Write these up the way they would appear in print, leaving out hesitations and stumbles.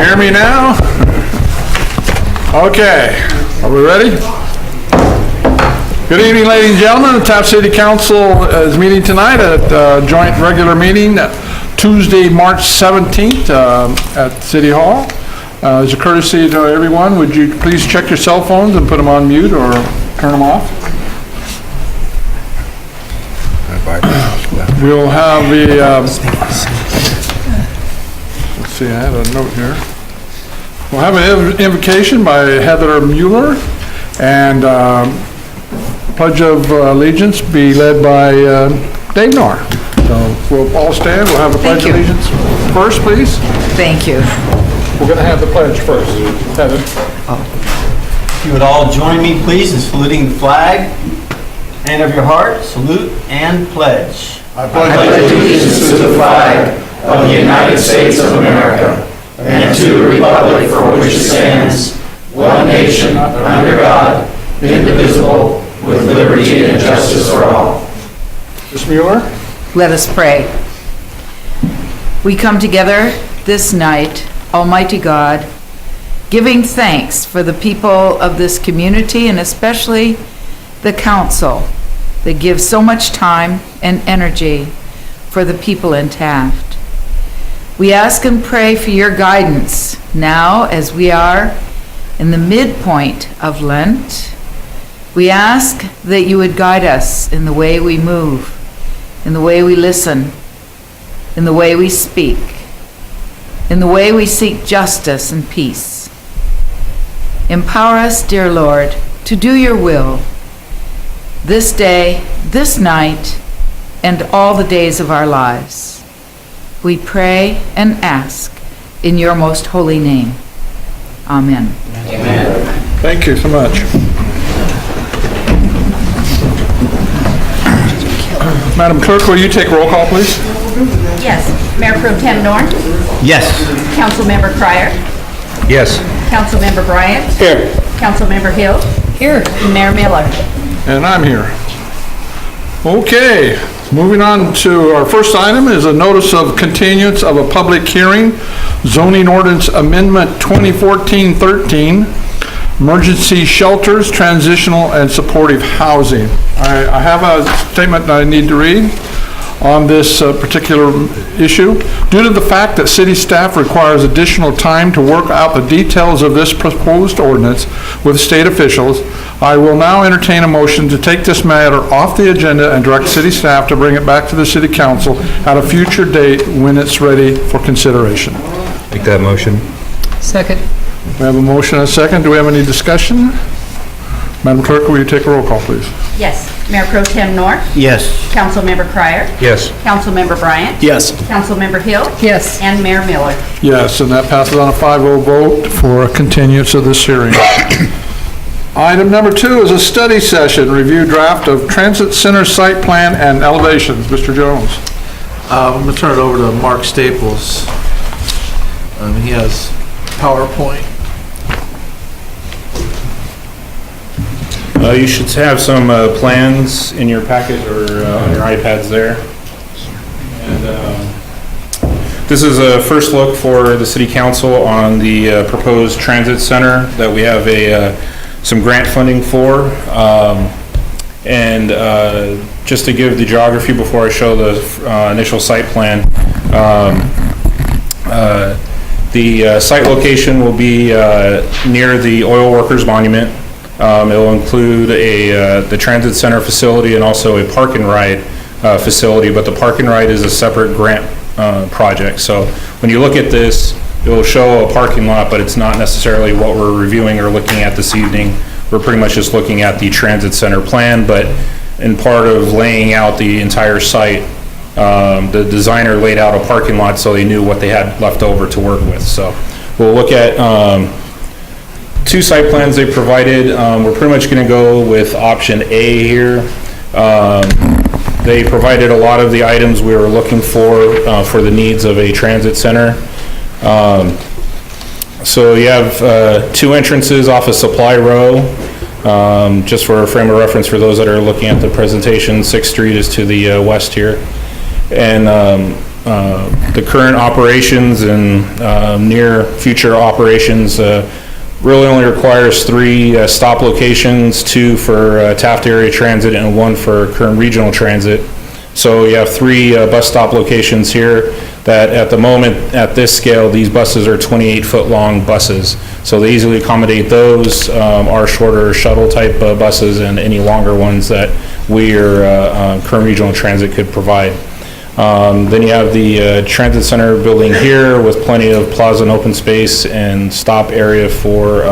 hear me now? Okay, are we ready? Good evening, ladies and gentlemen. The Taft City Council is meeting tonight at joint regular meeting Tuesday, March 17th at City Hall. As a courtesy to everyone, would you please check your cell phones and put them on mute or turn them off? We'll have the, let's see, I have a note here. We'll have an invocation by Heather Mueller, and Pledge of Allegiance be led by Dave Knorr. So we'll all stand. We'll have the Pledge of Allegiance first, please. Thank you. We're going to have the pledge first. Heather. If you would all join me, please, in saluting the flag. Hand of your heart, salute and pledge. I pledge allegiance to the flag of the United States of America and to the republic for which it stands, one nation, under God, indivisible, with liberty and justice for all. Ms. Mueller? Let us pray. We come together this night, Almighty God, giving thanks for the people of this community and especially the council that gives so much time and energy for the people in Taft. We ask and pray for your guidance now as we are in the midpoint of Lent. We ask that you would guide us in the way we move, in the way we listen, in the way we speak, in the way we seek justice and peace. Empower us, dear Lord, to do your will this day, this night, and all the days of our lives. We pray and ask in your most holy name. Amen. Amen. Thank you so much. Madam Clerk, will you take roll call, please? Yes. Mayor Pro Tem Norn? Yes. Councilmember Cryer? Yes. Councilmember Bryant? Here. Councilmember Hill? Here. And Mayor Miller? And I'm here. Okay, moving on to our first item is a notice of continuance of a public hearing, zoning ordinance amendment 2014-13, emergency shelters, transitional and supportive housing. I have a statement that I need to read on this particular issue. Due to the fact that city staff requires additional time to work out the details of this proposed ordinance with state officials, I will now entertain a motion to take this matter off the agenda and direct city staff to bring it back to the city council at a future date when it's ready for consideration. Make that motion. Second. We have a motion and a second. Do we have any discussion? Madam Clerk, will you take a roll call, please? Yes. Mayor Pro Tem Norn? Yes. Councilmember Cryer? Yes. Councilmember Bryant? Yes. Councilmember Hill? Yes. And Mayor Miller? Yes, and that passes on a 5-0 vote for a continuance of this hearing. Item number 2 is a study session, review draft of transit center site plan and elevations. Mr. Jones. I'm going to turn it over to Mark Staples. He has PowerPoint. You should have some plans in your packet or on your iPads there. And this is a first look for the City Council on the proposed transit center that we have some grant funding for. Just to give the geography before I show the initial site plan, the site location will be near the Oil Workers Monument. It will include the transit center facility and also a park and ride facility, but the park and ride is a separate grant project. So when you look at this, it will show a parking lot, but it's not necessarily what we're reviewing or looking at this evening. We're pretty much just looking at the transit center plan, but in part of laying out the entire site, the designer laid out a parking lot so they knew what they had left over to work with. So we'll look at 2 site plans they provided. We're pretty much going to go with option A here. They provided a lot of the items we were looking for the needs of a transit center. So you have 2 entrances off of Supply Row. Just for a frame of reference for those that are looking at the presentation, 6th Street is to the west here. And the current operations and near future operations really only requires 3 stop locations, 2 for Taft Area Transit and 1 for current regional transit. So you have 3 bus stop locations here that at the moment, at this scale, these buses are 28-foot long buses. So they easily accommodate those, our shorter shuttle type buses and any longer ones that we or current regional transit could provide. Then you have the transit center building here with plenty of plaza and open space and stop area for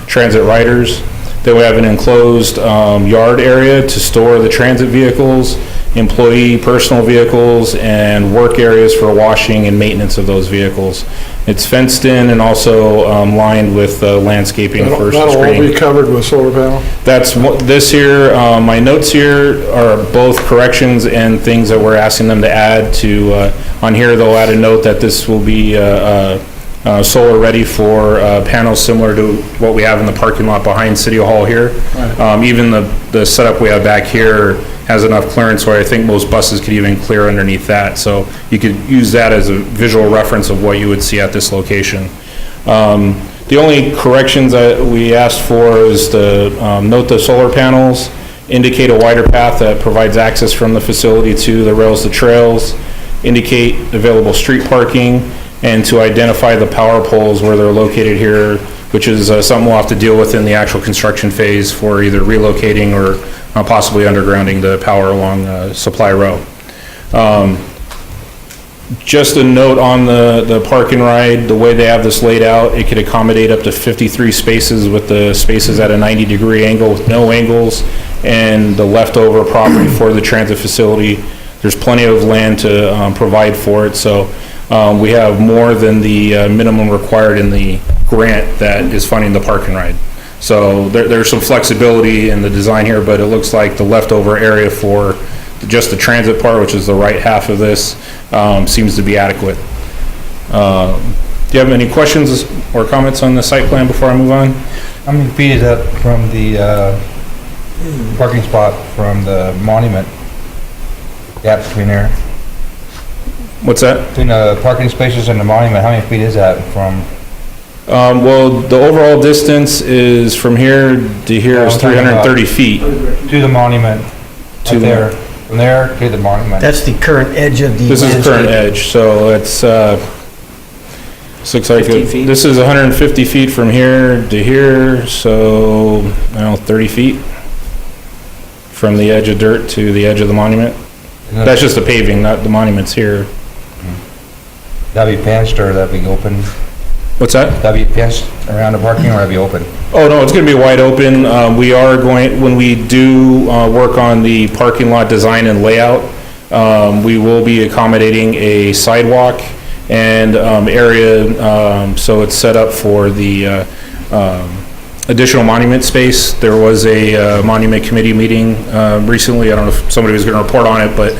transit riders. Then we have an enclosed yard area to store the transit vehicles, employee personal vehicles, and work areas for washing and maintenance of those vehicles. It's fenced in and also lined with landscaping for That'll all screening. be covered with solar panel? That's what, this here, my notes here are both corrections and things that we're asking them to add to, on here they'll add a note that this will be solar ready for panels similar to what we have in the parking lot behind City Hall here. Even the setup we have back here has enough clearance where I think most buses could even clear underneath that. So you could use that as a visual reference of what you would see at this location. The only corrections that we asked for is to note the solar panels, indicate a wider path that provides access from the facility to the rails to trails, indicate available street parking, and to identify the power poles where they're located here, which is something we'll have to deal with in the actual construction phase for either relocating or possibly undergrounding the power along Supply Row. Just a note on the park and ride, the way they have this laid out, it could accommodate up to 53 spaces with the spaces at a 90-degree angle with no angles, and the leftover property for the transit facility. There's plenty of land to provide for it, so we have more than the minimum required in the grant that is funding the park and ride. So there's some flexibility in the design here, but it looks like the leftover area for just the transit part, which is the right half of this, seems to be adequate. Do you have any questions or comments on the site plan before I move on? How many feet is that from the parking spot from the monument? Gap between there? What's that? Between the parking spaces and the monument, how many feet is that from? Well, the overall distance is from here to here is 330 feet. To the monument, To right the- there, from there to the monument. That's the current edge of the This is the current landscape. edge, so it's, looks like, 15 feet? this is 150 feet from here to here, so, I don't know, 30 feet from the edge of dirt to the edge of the monument. That's just the paving, not the monuments here. That'd be fenced or that'd be open? What's that? That'd be fenced around the parking or that'd be open? Oh, no, it's gonna be wide open. We are going, when we do work on the parking lot design and layout, we will be accommodating a sidewalk and area, so it's set up for the additional monument space. There was a monument committee meeting recently. I don't know if somebody was gonna report on it, but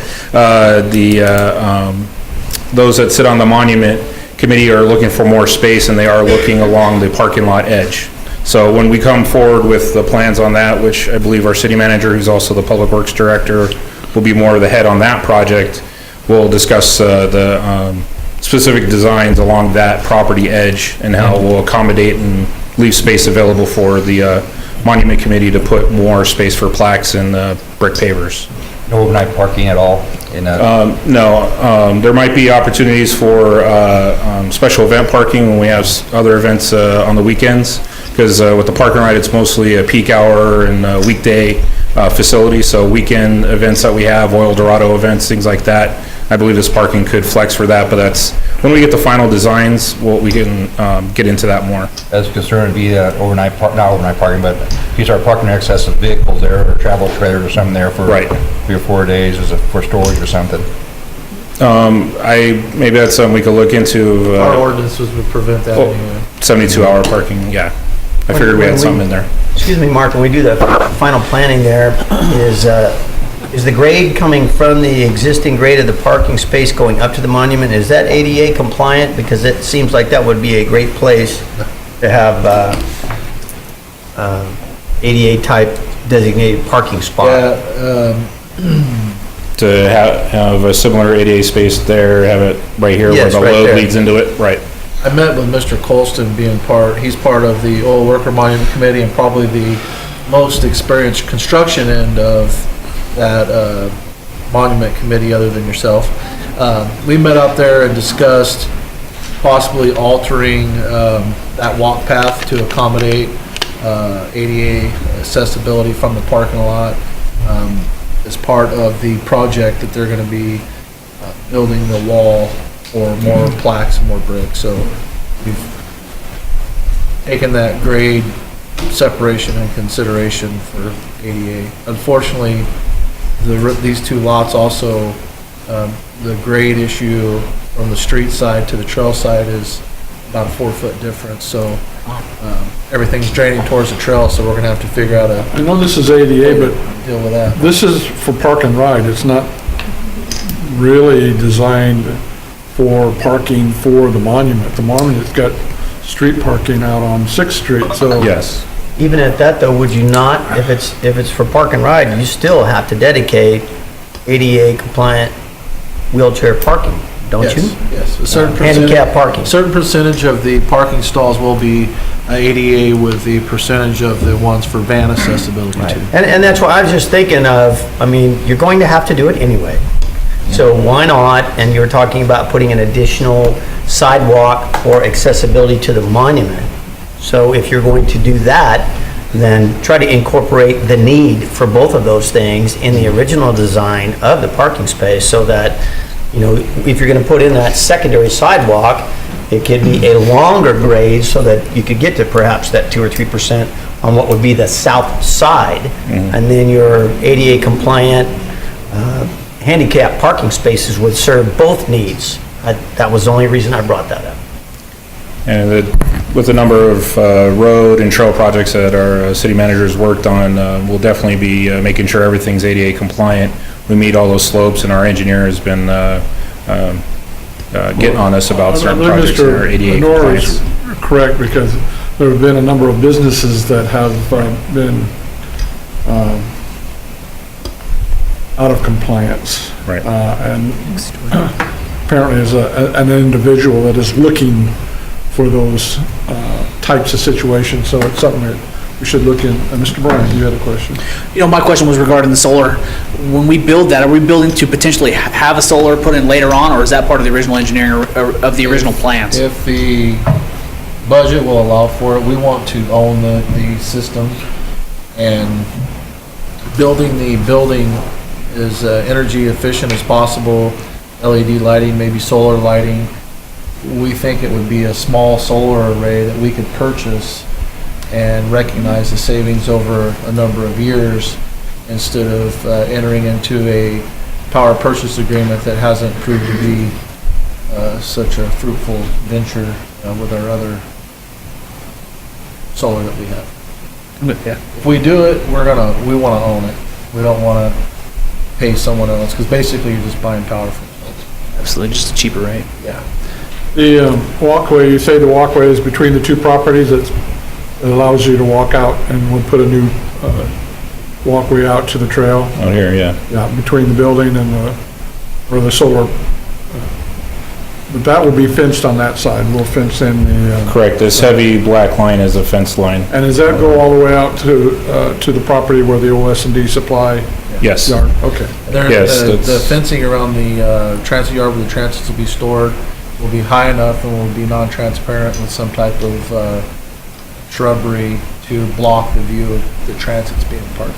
those that sit on the monument committee are looking for more space, and they are looking along the parking lot edge. So when we come forward with the plans on that, which I believe our city manager, who's also the public works director, will be more of the head on that project, we'll discuss the specific designs along that property edge and how we'll accommodate and leave space available for the monument committee to put more space for plaques and brick pavers. No overnight parking at all in that? No, there might be opportunities for special event parking when we have other events on the weekends, because with the park and ride, it's mostly a peak hour and weekday facility, so weekend events that we have, Oil Dorado events, things like that, I believe this parking could flex for that, but that's, when we get the final designs, we can get into that more. That's concerned would be not overnight parking, but if you start parking excessive vehicles there or travel trailers or something there for Right. 3 or 4 days for storage or something. Maybe that's something we could look into, Our ordinances would prevent that anyway. 72-hour parking, yeah. I figured we had something in there. Excuse me, Mark, when we do the final planning there, is the grade coming from the existing grade of the parking space going up to the monument? Is that ADA compliant? Because it seems like that would be a great place to have ADA type designated parking spot. Yeah, to have a similar ADA space there, have it right here where Yes, the right load there. leads into it, right? I met with Mr. Colston he's part of the Oil Worker Monument Committee and probably the most experienced construction end of that monument committee other than yourself. We met out there and discussed possibly altering that walk path to accommodate ADA accessibility from the parking lot as part of the project that they're going to be building the wall or more plaques and more bricks. So we've taken that grade separation in consideration for ADA. Unfortunately, these two lots also, the grade issue from the street side to the trail side is about a 4-foot difference. So everything's draining towards the trail, so we're gonna have to figure out a I know this is ADA, but deal with that. this is for park and ride. It's not really designed for parking for the monument. The monument's got street parking out on 6th Street, so. Yes. Even at that though, would you not, if it's for park and ride, you still have to dedicate ADA compliant wheelchair parking, don't you? Yes, a certain percentage. Handicap parking. Certain percentage of the parking stalls will be ADA with the percentage of the ones for van accessibility too. And that's why I was just thinking of, I mean, you're going to have to do it anyway. So why not, and you're talking about putting an additional sidewalk for accessibility to the monument. So if you're going to do that, then try to incorporate the need for both of those things in the original design of the parking space so that, you know, if you're going to put in that secondary sidewalk, it could be a longer grade so that you could get to perhaps that 2 or 3% on what would be the south side. And then your ADA compliant handicap parking spaces would serve both needs. That was the only reason I brought that up. And with the number of road and trail projects that our city managers worked on, we'll definitely be making sure everything's ADA compliant. We meet all those slopes, and our engineer has been getting on us about certain projects that are ADA compliance. Mr. Honor is correct, because there have been a number of businesses that have been out of compliance. Right. And apparently as an individual that is looking for those types of situations, so it's something that we should look in. Mr. Bryan, you had a question? You know, my question was regarding the solar. When we build that, are we building to potentially have a solar put in later on, or is that part of the original engineering or of the original plans? If the budget will allow for it, we want to own the system, and building the building as energy efficient as possible, LED lighting, maybe solar lighting. We think it would be a small solar array that we could purchase and recognize the savings over a number of years instead of entering into a power purchase agreement that hasn't proved to be such a fruitful venture with our other solar that we have. Yeah. If we do it, we want to own it. We don't want to pay someone else, because basically you're just buying power from someone. Absolutely, just a cheaper rate. Yeah. The walkway, you say the walkway is between the two properties, it allows you to walk out, and we'll put a new walkway out to the trail. Out here, yeah. Yeah, between the building and the solar. But that will be fenced on that side. We'll fence in the. Correct. This heavy black line is a fence line. And does that go all the way out to the property where the OS&D supply Yes. yard? Okay. Yes, The that's- fencing around the transit yard where the transits will be stored will be high enough and will be non-transparent with some type of shrubbery to block the view of the transits being parked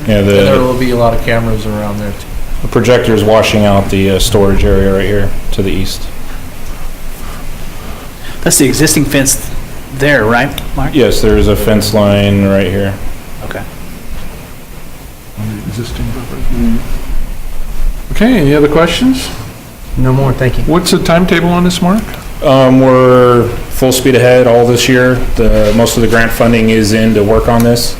there. Yeah, And there the will be a lot of cameras around there too. projector is washing out the storage area right here to the east. That's the existing fence there, right, Mark? Yes, there is a fence line right here. Okay. On the existing property. Okay, any other questions? No more, thank you. What's the timetable on this, Mark? We're full speed ahead all this year. Most of the grant funding is in to work on this.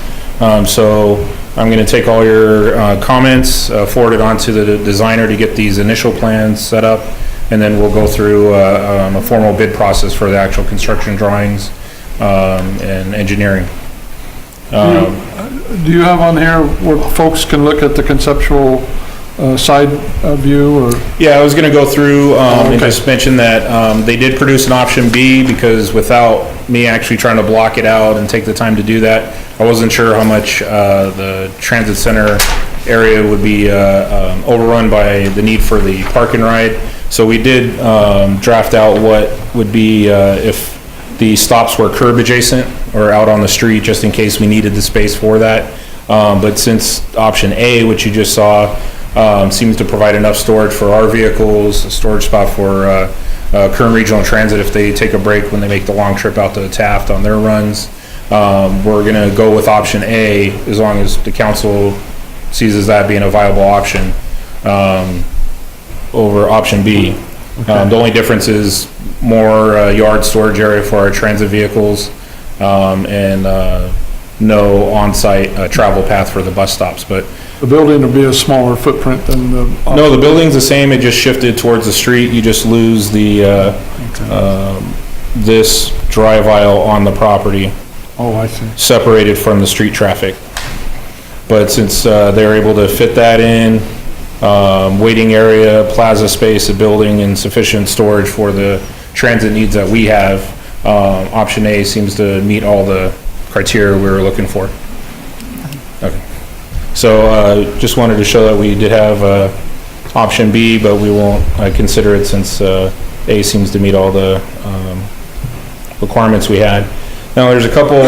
So I'm going to take all your comments, forward it on to the designer to get these initial plans set up, and then we'll go through a formal bid process for the actual construction drawings and engineering. Do you have on here where folks can look at the conceptual side view, or? Yeah, I was gonna go through, and okay. just mention that, they did produce an option B, because without me actually trying to block it out and take the time to do that, I wasn't sure how much, the transit center area would be, overrun by the need for the park and ride. So we did, draft out what would be, if the stops were curb adjacent or out on the street, just in case we needed the space for that. But since option A, which you just saw, seems to provide enough storage for our vehicles, a storage spot for Kern Regional Transit if they take a break when they make the long trip out to Taft on their runs. We're going to go with option A as long as the council sees as that being a viable option over option B. The only difference is more yard storage area for our transit vehicles and no on-site travel path for the bus stops. But The building will be a smaller footprint than the... no, the building's the same, it just shifted towards the street. You just lose the, this drive aisle on the property, Oh, I see. separated from the street traffic. But since they're able to fit that in, waiting area, plaza space, a building, and sufficient storage for the transit needs that we have, option A seems to meet all the criteria we were looking for. Okay. So just wanted to show that we did have option B, but we won't consider it since A seems to meet all the requirements we had. Now, there's a couple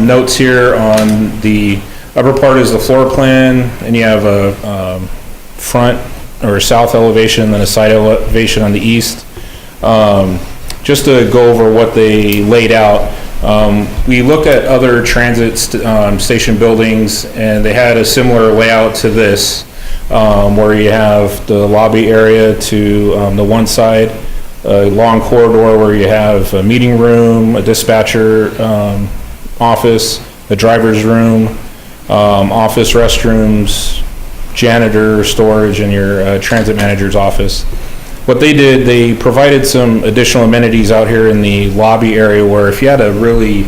notes here on the upper part is the floor plan, and you have a front or south elevation and then a side elevation on the east. Just to go over what they laid out, we looked at other transit station buildings, and they had a similar layout to this, where you have the lobby area to the one side, a long corridor where you have a meeting room, a dispatcher office, a driver's room, office restrooms, janitor, storage, and your transit manager's office. What they did, they provided some additional amenities out here in the lobby area where if you had a really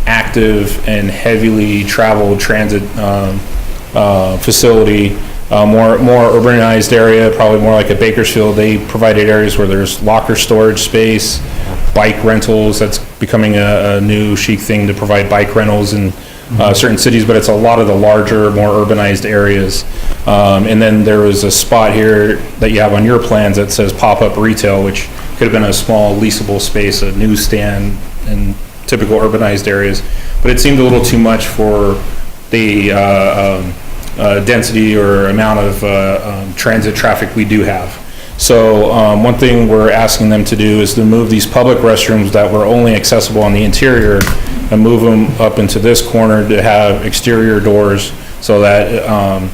active and heavily traveled transit facility, more urbanized area, probably more like a Bakersfield, they provided areas where there's locker storage space, bike rentals. That's becoming a new chic thing to provide bike rentals in certain cities, but it's a lot of the larger, more urbanized areas. And then there was a spot here that you have on your plans that says pop-up retail, which could have been a small leasable space, a newsstand in typical urbanized areas. But it seemed a little too much for the density or amount of transit traffic we do have. So one thing we're asking them to do is to move these public restrooms that were only accessible on the interior and move them up into this corner to have exterior doors so that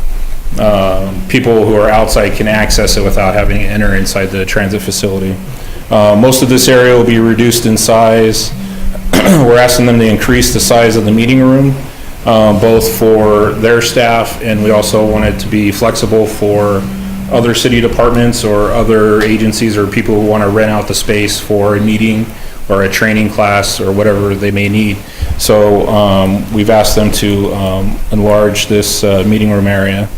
people who are outside can access it without having to enter inside the transit facility. Most of this area will be reduced in size. We're asking them to increase the size of the meeting room, both for their staff, and we also want it to be flexible for other city departments or other agencies or people who want to rent out the space for a meeting or a training class or whatever they may need. So we've asked them to enlarge this meeting room area.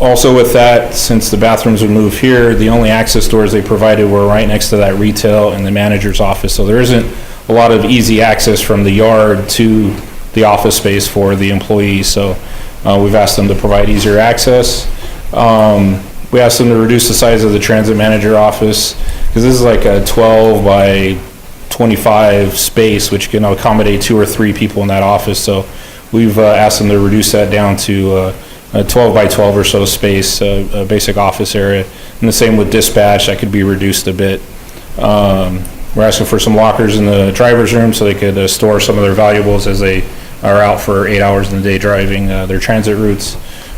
Also with that, since the bathrooms would move here, the only access doors they provided were right next to that retail and the manager's office. So there isn't a lot of easy access from the yard to the office space for the employees. So we've asked them to provide easier access. We asked them to reduce the size of the transit manager office because this is like a 12 by 25 space, which can accommodate 2 or 3 people in that office. So we've asked them to reduce that down to a 12 by 12 or so space, a basic office area. And the same with dispatch, that could be reduced a bit. We're asking for some lockers in the driver's room so they could store some of their valuables as they are out for 8 hours in the day driving their transit routes.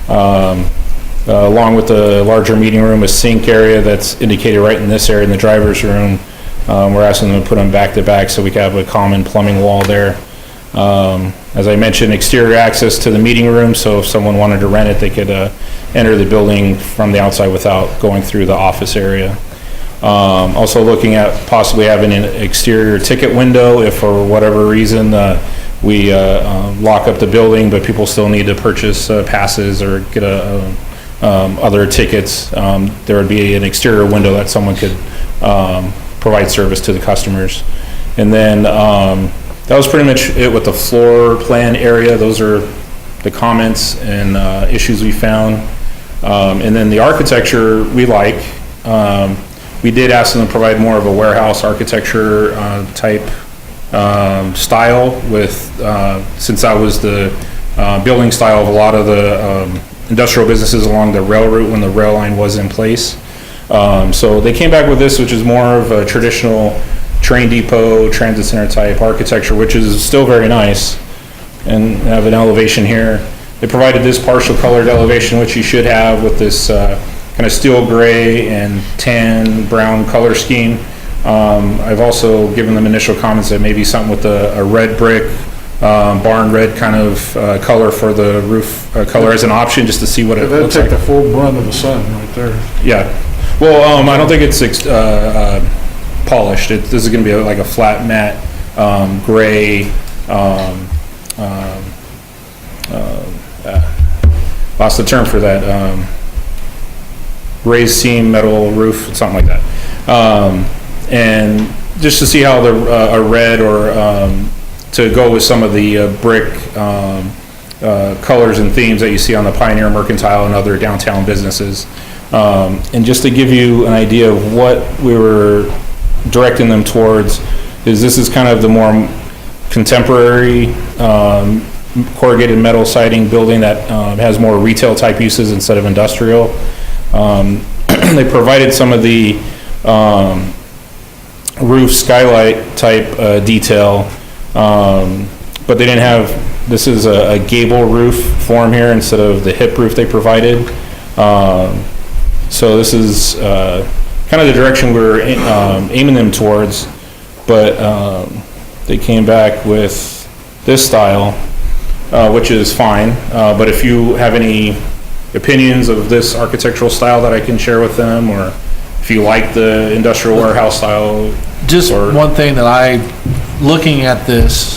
Along with the larger meeting room, a sink area that's indicated right in this area in the driver's room. We're asking them to put them back to back so we can have a common plumbing wall there. As I mentioned, exterior access to the meeting room, so if someone wanted to rent it, they could enter the building from the outside without going through the office area. Also looking at possibly having an exterior ticket window if for whatever reason we lock up the building, but people still need to purchase passes or get other tickets. There would be an exterior window that someone could provide service to the customers. And then that was pretty much it with the floor plan area. Those are the comments and issues we found. And then the architecture we like. We did ask them to provide more of a warehouse architecture type style with, since that was the building style of a lot of the industrial businesses along the rail route when the rail line was in place. So they came back with this, which is more of a traditional train depot, transit center type architecture, which is still very nice. And have an elevation here. They provided this partial colored elevation, which you should have with this kind of steel gray and tan brown color scheme. I've also given them initial comments that maybe something with a red brick, barn red kind of color for the roof color as an option, just to see what it looks like. That'd take the full brunt of the sun right there. Yeah. Well, I don't think it's polished. This is going to be like a flat matte gray. Lost the term for that. Raised seam metal roof, something like that. And just to see how a red or to go with some of the brick colors and themes that you see on the Pioneer Mercantile and other downtown businesses. And just to give you an idea of what we were directing them towards, is this is kind of the more contemporary corrugated metal siding building that has more retail type uses instead of industrial. They provided some of the roof skylight type detail, but they didn't have, this is a gable roof form here instead of the hip roof they provided. So this is kind of the direction we're aiming them towards, but they came back with this style, which is fine. But if you have any opinions of this architectural style that I can share with them, or if you like the industrial warehouse style. Just one thing that looking at this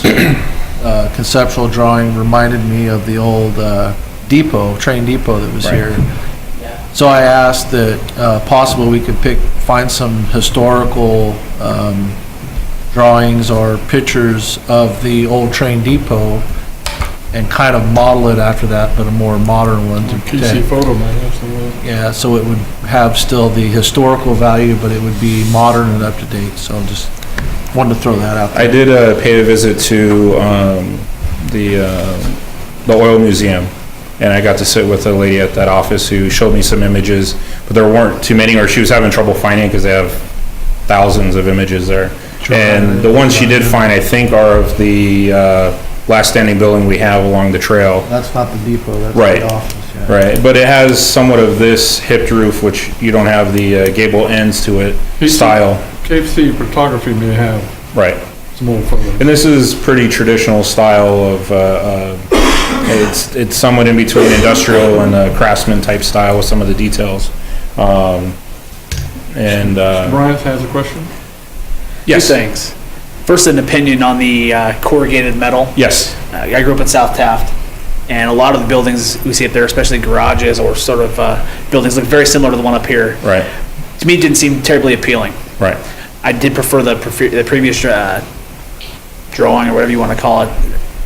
conceptual drawing reminded me of the old train depot that was here. So I asked that possible we could find some historical drawings or pictures of the old train depot and kind of model it after that, but a more modern one. PC photo, man, that's the one. Yeah, so it would have still the historical value, but it would be modern and up to date. So just wanted to throw that out there. I did pay a visit to the oil museum, and I got to sit with a lady at that office who showed me some images, but there weren't too many, or she was having trouble finding because they have thousands of images there. And the ones she did find, I think, are of the last standing building we have along the trail. That's not the depot, that's Right. the office. Yeah. Right, but it has somewhat of this hipped roof, which you don't have the gable ends to it style. KFC photography may have Right. some old photos. And this is pretty traditional style of, it's somewhat in between industrial and craftsman type style with some of the details. And Brian has a question? yes, Two things. First, an opinion on the corrugated metal. yes, I grew up in South Taft, and a lot of the buildings we see up there, especially garages or sort of buildings, look very similar to the one up here. right, To me, it didn't seem terribly appealing. right. I did prefer the previous drawing, or whatever you want to call it,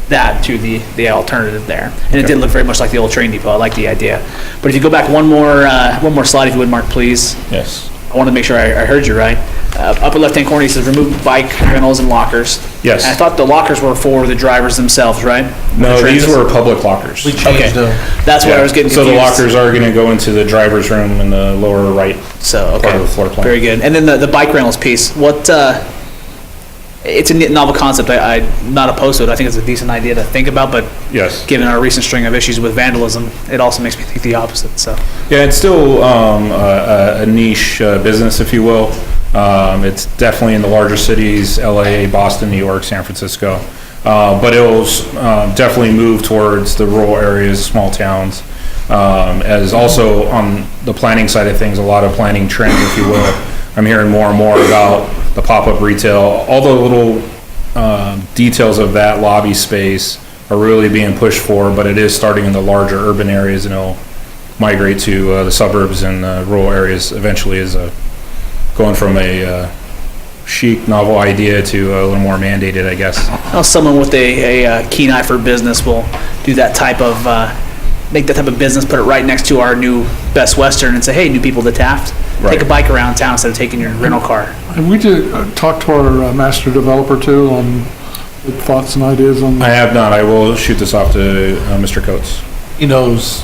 that to the alternative there. And it did look very much like the old train depot. I like the idea. But if you go back one more slide, if you would, Mark, please. Yes, I want to make sure I heard you right. Upper left-hand corner, he says remove bike rentals and lockers. yes. And I thought the lockers were for the drivers themselves, right? No, The these transit- were public lockers. We changed Okay, them. that's what I was getting So confused. the lockers are gonna go into the driver's room in the lower right. So, part okay, of the floor plan. very good. And then the bike rentals piece, it's a novel concept. I'm not opposed to it. I think it's a decent idea to think about, but Yes. given our recent string of issues with vandalism, it also makes me think the opposite, so. Yeah, it's still a niche business, if you will. It's definitely in the larger cities, LA, Boston, New York, San Francisco. But it'll definitely move towards the rural areas, small towns. As also on the planning side of things, a lot of planning trends, if you will. I'm hearing more and more about the pop-up retail. All the little details of that lobby space are really being pushed for, but it is starting in the larger urban areas, and it'll migrate to the suburbs and rural areas eventually, as going from a chic, novel idea to a little more mandated, I guess. Well, someone with a keen eye for business will do that type of, make that type of business, put it right next to our new Best Western and say, hey, new people to Taft, take a Right. bike around town instead of taking your rental car. And we did talk to our master developer too on thoughts and ideas on. I have not. I will shoot this off to Mr. Coates. He knows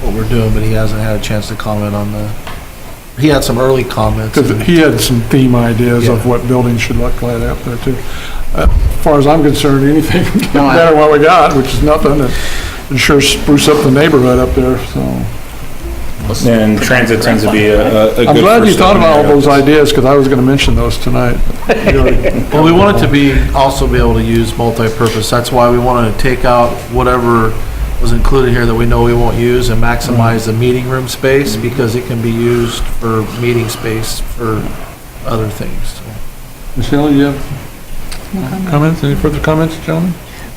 what we're doing, but he hasn't had a chance to comment on he had some early comments. Because he had some theme ideas of what buildings should look like out there too. As far as I'm concerned, anything better than what we got, which is nothing, and sure spruce up the neighborhood up there, so. And transit tends to be a good I'm glad you first thought step about all in those there. ideas, because I was gonna mention those tonight. Well, we want it to be, also be able to use multi-purpose. That's why we wanted to take out whatever was included here that we know we won't use and maximize the meeting room space, because it can be used for meeting space for other things. So. Michelle, you have comments? Any further comments, gentlemen?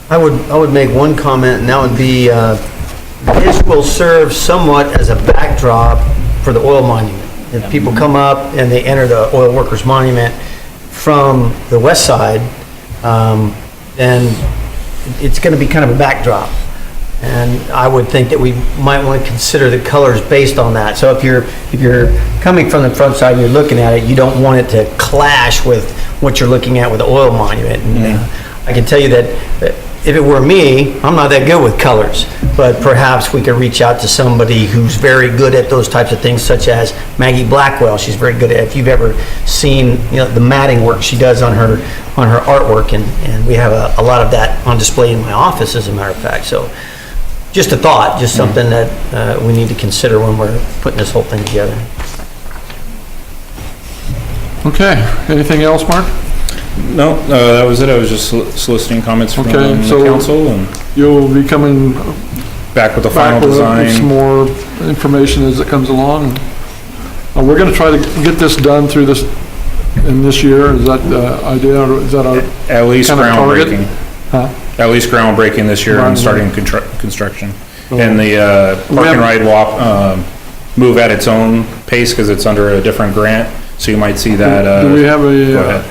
I would make one comment, and that would be, this will serve somewhat as a backdrop for the oil monument. If people come up and they enter the oil workers monument from the west side, then it's going to be kind of a backdrop. And I would think that we might want to consider the colors based on that. So if you're coming from the front side and you're looking at it, you don't want it to clash with what you're looking at with the oil monument. And I can tell you that if it were me, I'm not that good with colors, but perhaps we could reach out to somebody who's very good at those types of things, such as Maggie Blackwell. She's very good at, if you've ever seen, the matting work she does on her artwork, and we have a lot of that on display in my office, as a matter of fact. So just a thought, just something that we need to consider when we're putting this whole thing together. Okay, anything else, Mark? No, that was it. I was just soliciting comments from Okay, the so- council and You'll be coming back with the final back with some design. more information as it comes along. We're gonna try to get this done through in this year, is that the idea, or is that our? At least kind of target? groundbreaking. Huh? At least groundbreaking this year and Groundbreaking. starting construction. And the park and ride walk, move at its own pace because it's under a different grant, so you might see that. Do we have go ahead.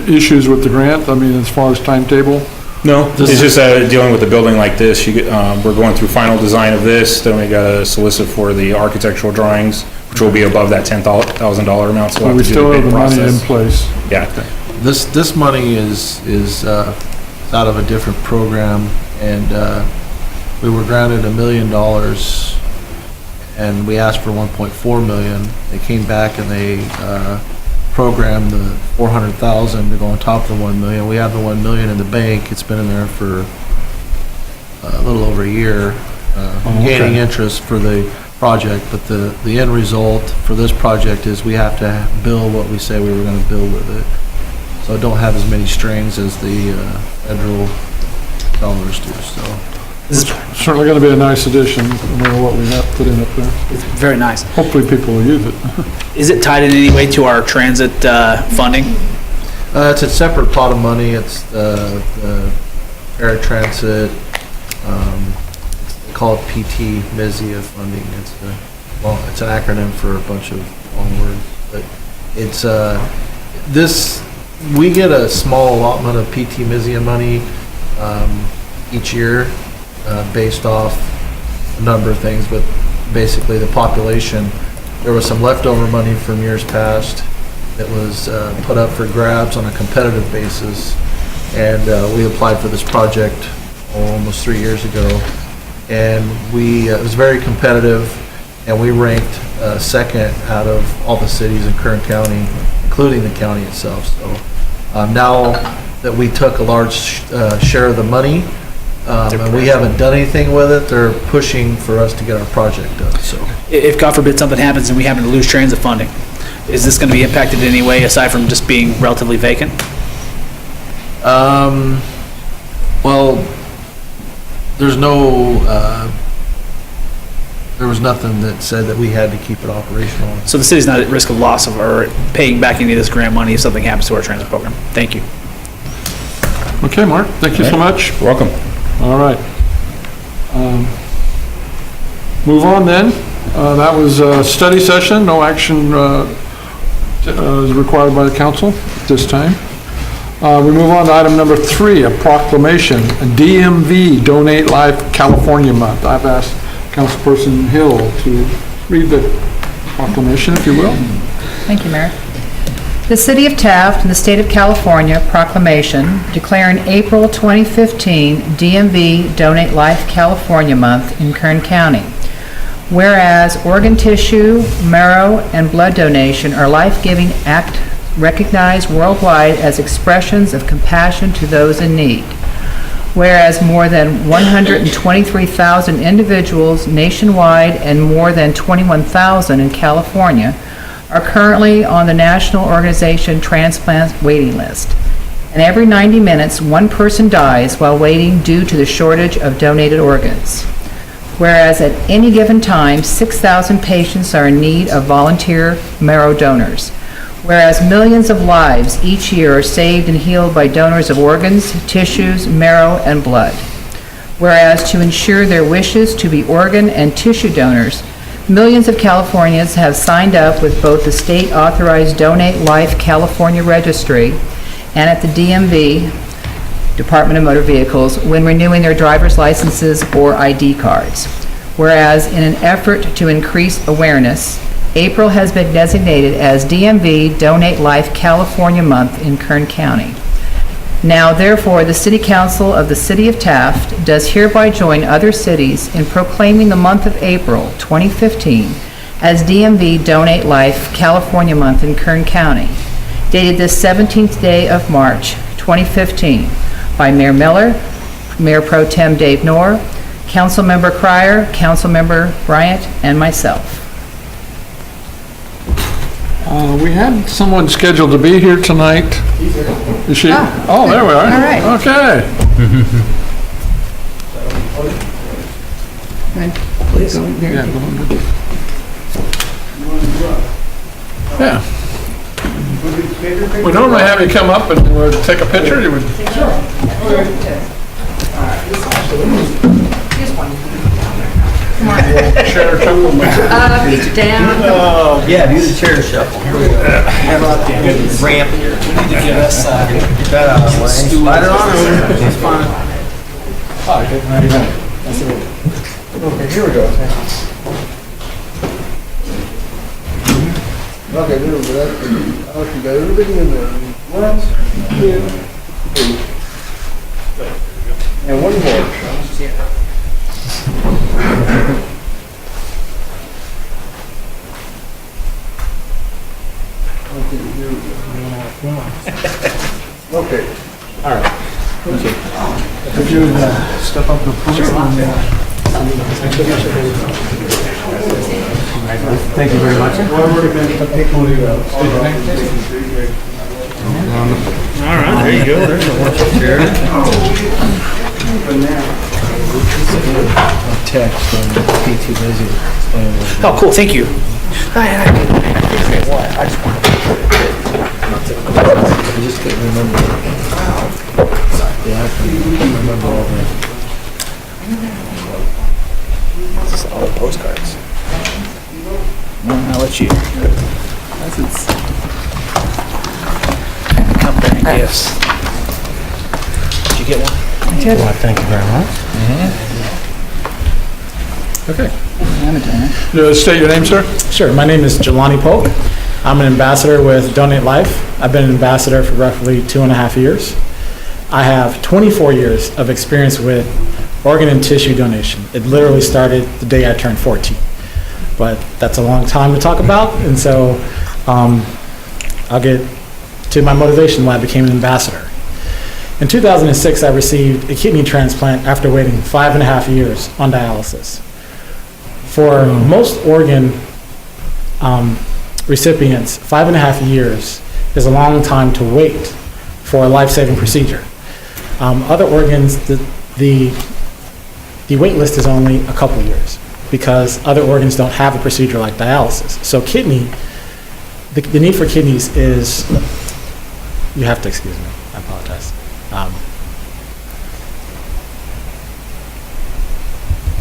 issues with the grant? I mean, as far as timetable? No, it's just dealing with a building like this, we're going through final design of this, then we gotta solicit for the architectural drawings, which will be above that $10,000 amount, so So we'll we have to do still the have bid the money in process. place. Yeah, This money is out of a different program, and we were granted $1 million, and we asked for 1.4 million. They came back and they programmed the 400,000 to go on top of the 1 million. We have the 1 million in the bank. It's been in there for a little over a year, gaining interest for the project, but the end result for this project is we have to bill what we say we were going to bill with it. So it don't have as many strings as the federal dollars do, so. Certainly gonna be a nice addition, no matter what we have put in up there. It's very nice. Hopefully people will use it. Is it tied in any way to our transit funding? It's a separate pot of money. It's the air transit, they call it PT, MISIA funding. It's an acronym for a bunch of long words, but it's, we get a small allotment of PT MISIA money each year based off a number of things, but basically the population. There was some leftover money from years past that was put up for grabs on a competitive basis, and we applied for this project almost 3 years ago, and it was very competitive, and we ranked second out of all the cities in Kern County, including the county itself. So now that we took a large share of the money, and we haven't done anything with it, they're pushing for us to get our project done, so. If God forbid something happens and we happen to lose transit funding, is this going to be impacted in any way aside from just being relatively vacant? Well, there was nothing that said that we had to keep it operational. So the city's not at risk of loss or paying back any of this grant money if something happens to our transit program? Thank you. Okay, Mark, thank you so much. You're welcome. All right. Move on then. That was a study session, no action is required by the council at this time. We move on to item number 3, a proclamation, DMV Donate Life California Month. I've asked Councilperson Hill to read the proclamation, if you will. Thank you, Mayor. The City of Taft and the State of California proclamation declaring April 2015 DMV Donate Life California Month in Kern County. Whereas organ tissue, marrow, and blood donation are life-giving act recognized worldwide as expressions of compassion to those in need. Whereas more than 123,000 individuals nationwide and more than 21,000 in California are currently on the National Organization Transplant waiting list. And every 90 minutes, one person dies while waiting due to the shortage of donated organs. Whereas at any given time, 6,000 patients are in need of volunteer marrow donors. Whereas millions of lives each year are saved and healed by donors of organs, tissues, marrow, and blood. Whereas to ensure their wishes to be organ and tissue donors, millions of Californians have signed up with both the state-authorized Donate Life California Registry and at the DMV, Department of Motor Vehicles, when renewing their driver's licenses or ID cards. Whereas in an effort to increase awareness, April has been designated as DMV Donate Life California Month in Kern County. Now, therefore, the City Council of the City of Taft does hereby join other cities in proclaiming the month of April 2015 as DMV Donate Life California Month in Kern County, dated this 17th day of March 2015 by Mayor Miller, Mayor Pro Tem Dave Knorr, Councilmember Cryer, Councilmember Bryant, and myself. We had someone scheduled to be here tonight. Is she? Oh, there we are. All right. Okay. Yeah. We normally have you come up and we'll take a picture. You would. Chair shuffle. Feet down. Yeah, do the chair shuffle. Ramp. Slide it on over. It's fine. Okay, here we go. Okay, do that. Okay, got everything in there. 1, 2, 3. And one more. Okay. All right. Could you step up to the podium? Thank you very much. All right, there you go. There's a wonderful chair. Text and be too busy. Oh, cool, thank you. I just couldn't remember. Yeah, I can remember all that. This is all the postcards. I'll let you. Accompanying gifts. Did you get one? I did. Well, thank you very much. Okay. State your name, sir. Sure. My name is Jelani Polk. I'm an ambassador with Donate Life. I've been an ambassador for roughly 2.5 years. I have 24 years of experience with organ and tissue donation. It literally started the day I turned 14. But that's a long time to talk about, and so I'll get to my motivation why I became an ambassador. In 2006, I received a kidney transplant after waiting 5.5 years on dialysis. For most organ recipients, 5.5 years is a long time to wait for a life-saving procedure. Other organs, the wait list is only a couple years because other organs don't have a procedure like dialysis. So kidney, the need for kidneys is, you have to excuse me, I apologize.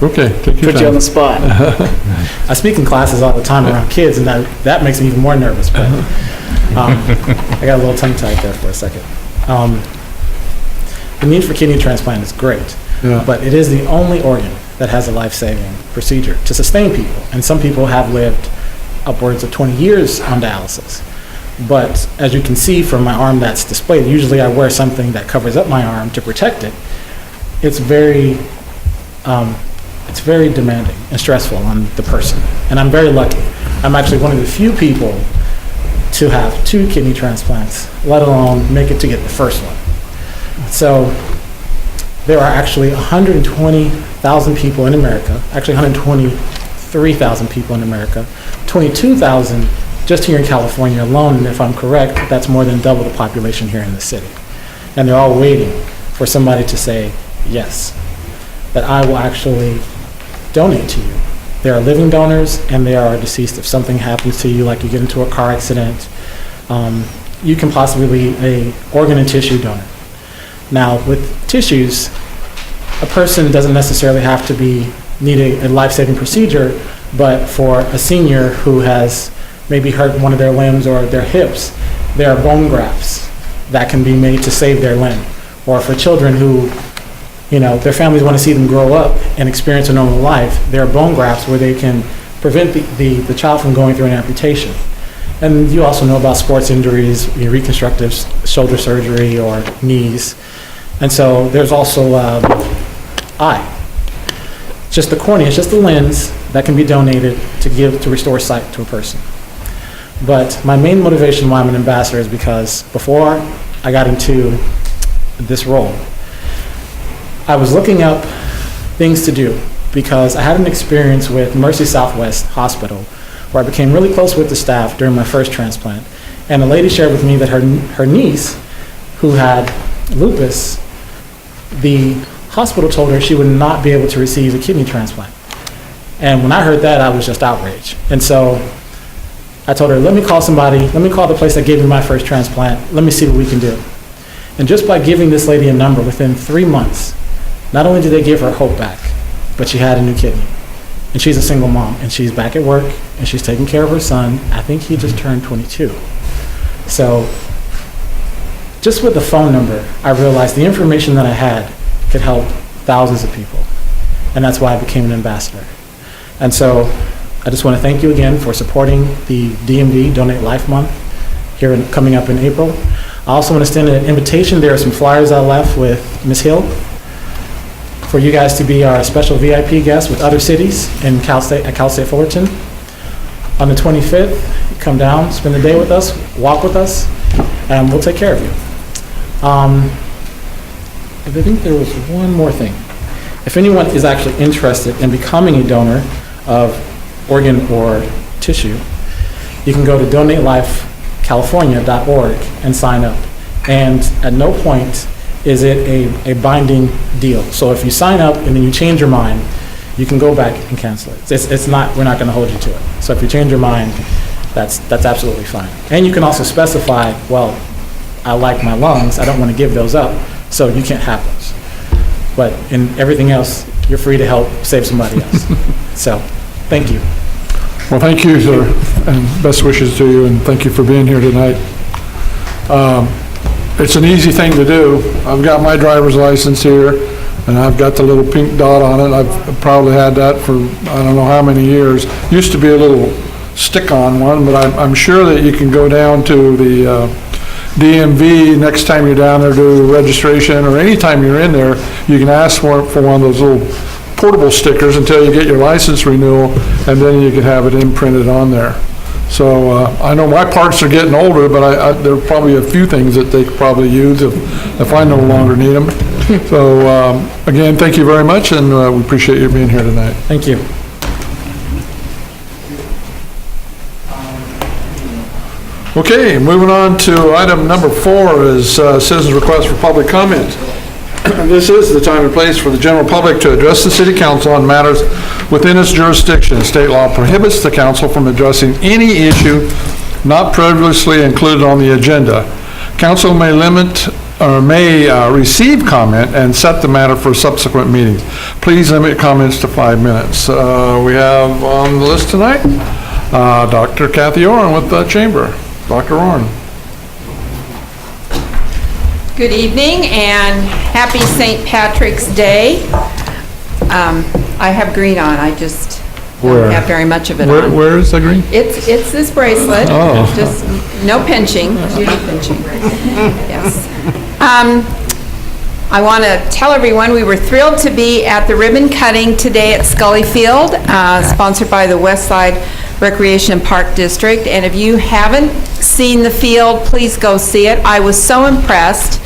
Okay, take your Put you on time. the spot. I speak in classes all the time around kids, and that makes me even more nervous, but I got a little tongue-tied there for a second. The need for kidney transplant is great, Yeah. but it is the only organ that has a life-saving procedure to sustain people, and some people have lived upwards of 20 years on dialysis. But as you can see from my arm that's displayed, usually I wear something that covers up my arm to protect it. It's very demanding and stressful on the person, and I'm very lucky. I'm actually one of the few people to have 2 kidney transplants, let alone make it to get the first one. So there are actually 120,000 people in America, actually 123,000 people in America, 22,000 just here in California alone, and if I'm correct, that's more than double the population here in the city. And they're all waiting for somebody to say yes, that I will actually donate to you. There are living donors and there are deceased. If something happens to you, like you get into a car accident, you can possibly be an organ and tissue donor. Now, with tissues, a person doesn't necessarily have to need a life-saving procedure, but for a senior who has maybe hurt one of their limbs or their hips, there are bone grafts that can be made to save their limb. Or for children who, their families want to see them grow up and experience a normal life, there are bone grafts where they can prevent the child from going through an amputation. And you also know about sports injuries, reconstructive shoulder surgery or knees. And so there's also eye. It's just the cornea, it's just the lens that can be donated to restore sight to a person. But my main motivation why I'm an ambassador is because before I got into this role, I was looking up things to do because I had an experience with Mercy Southwest Hospital where I became really close with the staff during my first transplant. And a lady shared with me that her niece, who had lupus, the hospital told her she would not be able to receive a kidney transplant. And when I heard that, I was just outraged. And so I told her, let me call the place that gave me my first transplant, let me see what we can do. And just by giving this lady a number, within 3 months, not only did they give her hope back, but she had a new kidney. And she's a single mom, and she's back at work, and she's taking care of her son. I think he just turned 22. So just with the phone number, I realized the information that I had could help thousands of people. And that's why I became an ambassador. And so I just want to thank you again for supporting the DMV Donate Life Month coming up in April. I also want to extend an invitation. There are some flyers I left with Ms. Hill for you guys to be our special VIP guests with other cities at Cal State Fullerton. On the 25th, come down, spend the day with us, walk with us, and we'll take care of you. I think there was one more thing. If anyone is actually interested in becoming a donor of organ or tissue, you can go to donatelifecalifornia.org and sign up. And at no point is it a binding deal. So if you sign up and then you change your mind, you can go back and cancel it. It's not, we're not going to hold you to it. So if you change your mind, that's absolutely fine. And you can also specify, well, I like my lungs, I don't want to give those up, so you can't have those. But in everything else, you're free to help save somebody else. So, thank you. Well, thank you, sir, and best wishes to you, and thank you for being here tonight. It's an easy thing to do. I've got my driver's license here, and I've got the little pink dot on it. I've probably had that for I don't know how many years. Used to be a little stick-on one, but I'm sure that you can go down to the DMV next time you're down there to do registration, or anytime you're in there, you can ask for one of those little portable stickers until you get your license renewal, and then you can have it imprinted on there. So I know my parts are getting older, but there are probably a few things that they could probably use if I no longer need them. So again, thank you very much, and we appreciate you being here tonight. Thank you. Okay, moving on to item number 4 is citizens' request for public comment. This is the time and place for the general public to address the city council on matters within its jurisdiction. State law prohibits the council from addressing any issue not previously included on the agenda. Council may limit receive comment and set the matter for subsequent meetings. Please limit comments to 5 minutes. We have on the list tonight, Dr. Kathy Oren with the Chamber. Dr. Oren. Good evening and happy St. Patrick's Day. I have green on, I just don't have very much of it on. Where is the green? It's this bracelet, Oh. just no pinching, beauty pinching. Yes. I want to tell everyone we were thrilled to be at the ribbon cutting today at Scully Field, sponsored by the Westside Recreation and Park District. And if you haven't seen the field, please go see it. I was so impressed.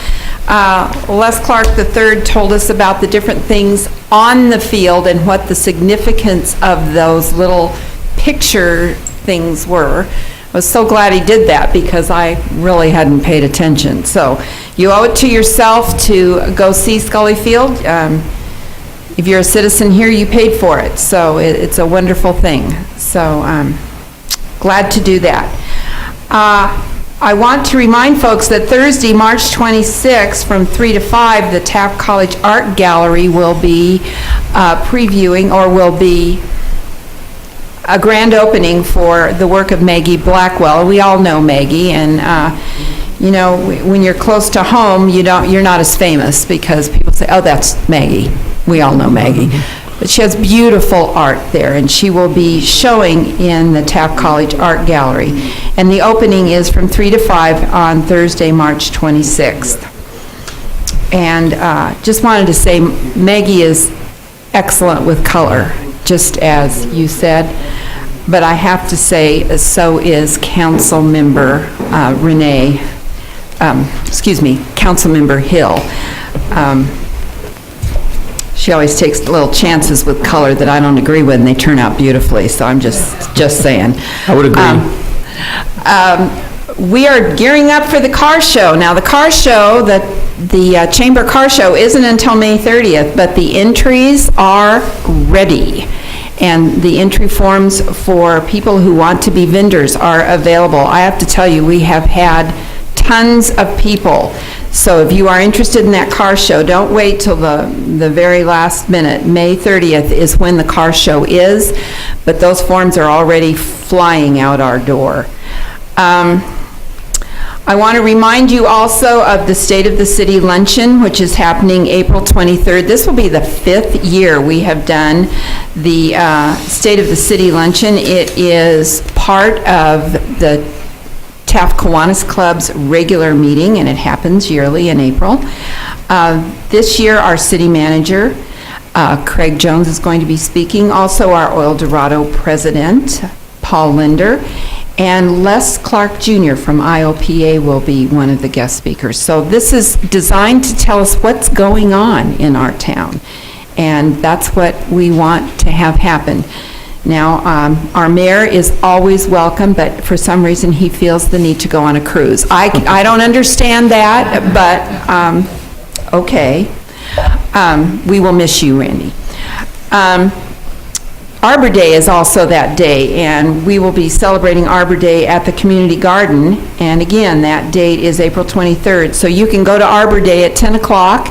Les Clark III told us about the different things on the field and what the significance of those little picture things were. I was so glad he did that because I really hadn't paid attention. So you owe it to yourself to go see Scully Field. If you're a citizen here, you paid for it. So it's a wonderful thing. So glad to do that. I want to remind folks that Thursday, March 26th, from 3 to 5, the Taft College Art Gallery will be previewing, or will be a grand opening for the work of Maggie Blackwell. We all know Maggie, and you know, when you're close to home, you're not as famous because people say, "Oh, that's Maggie." We all know Maggie. But she has beautiful art there, and she will be showing in the Taft College Art Gallery. And the opening is from 3 to 5 on Thursday, March 26th. And just wanted to say, Maggie is excellent with color, just as you said. But I have to say, so is Councilmember Councilmember Hill. She always takes little chances with color that I don't agree with, and they turn out beautifully, so I'm just saying. I would agree. We are gearing up for the car show. Now, the car show, the Chamber Car Show isn't until May 30th, but the entries are ready. And the entry forms for people who want to be vendors are available. I have to tell you, we have had tons of people. So if you are interested in that car show, don't wait till the very last minute. May 30th is when the car show is, but those forms are already flying out our door. I want to remind you also of the State of the City Luncheon, which is happening April 23rd. This will be the 5th year we have done the State of the City Luncheon. It is part of the Taft Kiwanis Club's regular meeting, and it happens yearly in April. This year, our city manager, Craig Jones, is going to be speaking. Also, our Oil Dorado president, Paul Linder, and Les Clark Jr. from IOPA will be one of the guest speakers. So this is designed to tell us what's going on in our town, and that's what we want to have happen. Now, our mayor is always welcome, but for some reason he feels the need to go on a cruise. I don't understand that, but okay. We will miss you, Randy. Arbor Day is also that day, and we will be celebrating Arbor Day at the community garden. And again, that date is April 23rd. So you can go to Arbor Day at 10 o'clock,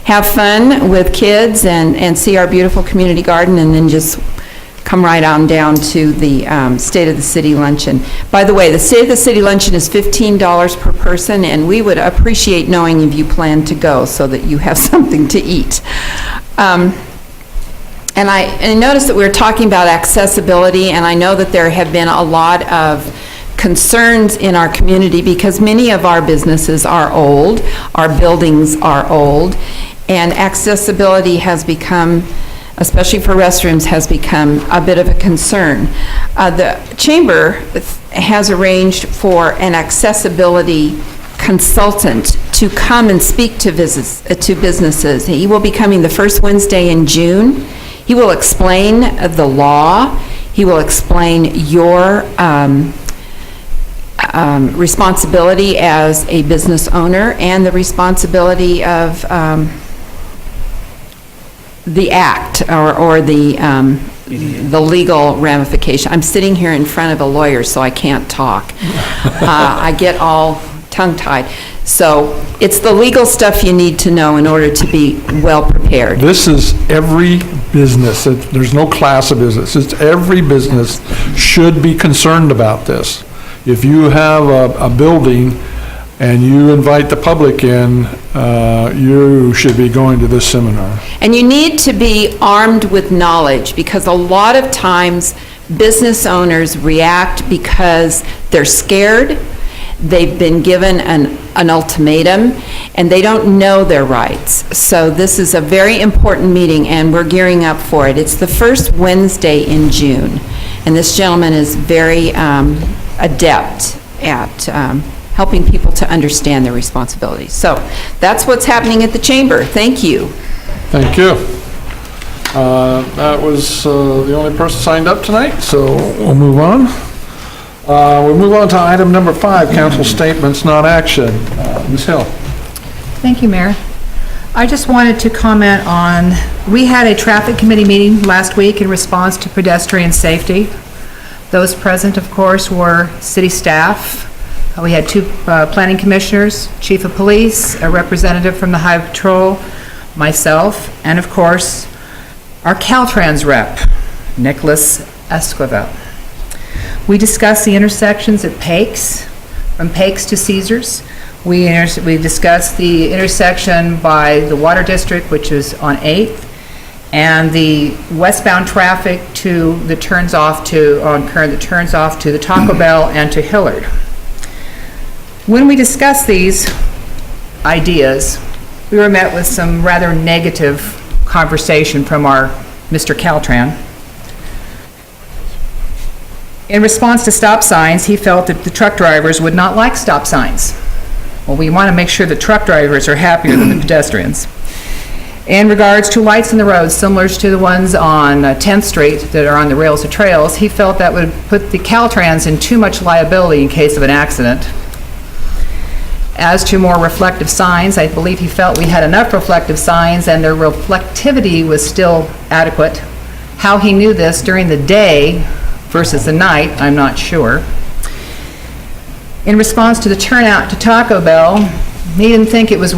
have fun with kids, and see our beautiful community garden, and then just come right on down to the State of the City Luncheon. By the way, the State of the City Luncheon is $15 per person, and we would appreciate knowing if you plan to go so that you have something to eat. And I noticed that we were talking about accessibility, and I know that there have been a lot of concerns in our community because many of our businesses are old, our buildings are old, and accessibility has become, especially for restrooms, has become a bit of a concern. The Chamber has arranged for an accessibility consultant to come and speak to businesses. He will be coming the first Wednesday in June. He will explain the law. He will explain your responsibility as a business owner and the responsibility of the act or the legal ramification. I'm sitting here in front of a lawyer, so I can't talk. I get all tongue-tied. So it's the legal stuff you need to know in order to be well-prepared. This is every business. There's no class of business. It's every business should be concerned about this. If you have a building and you invite the public in, you should be going to this seminar. And you need to be armed with knowledge, because a lot of times business owners react because they're scared, they've been given an ultimatum, and they don't know their rights. So this is a very important meeting, and we're gearing up for it. It's the first Wednesday in June, and this gentleman is very adept at helping people to understand their responsibilities. So that's what's happening at the Chamber. Thank you. Thank you. That was the only person signed up tonight, so we'll move on. We'll move on to item number 5, council statements, not action. Ms. Hill. Thank you, Mayor. I just wanted to comment on, we had a traffic committee meeting last week in response to pedestrian safety. Those present, of course, were city staff. We had 2 planning commissioners, chief of police, a representative from the Highway Patrol, myself, and of course, our Caltrans rep, Nicholas Esquivel. We discussed the intersections at Pakes, from Pakes to Caesars. We discussed the intersection by the Water District, which is on 8th, and the westbound traffic that turns off to the Taco Bell and to Hillard. When we discussed these ideas, we were met with some rather negative conversation from our Mr. Caltran. In response to stop signs, he felt that the truck drivers would not like stop signs. Well, we want to make sure the truck drivers are happier than the pedestrians. In regards to lights in the roads, similar to the ones on 10th Street that are on the rails of trails, he felt that would put the Caltrans in too much liability in case of an accident. As to more reflective signs, I believe he felt we had enough reflective signs and their reflectivity was still adequate. How he knew this during the day versus the night, I'm not sure. In response to the turnout to Taco Bell, he didn't think it was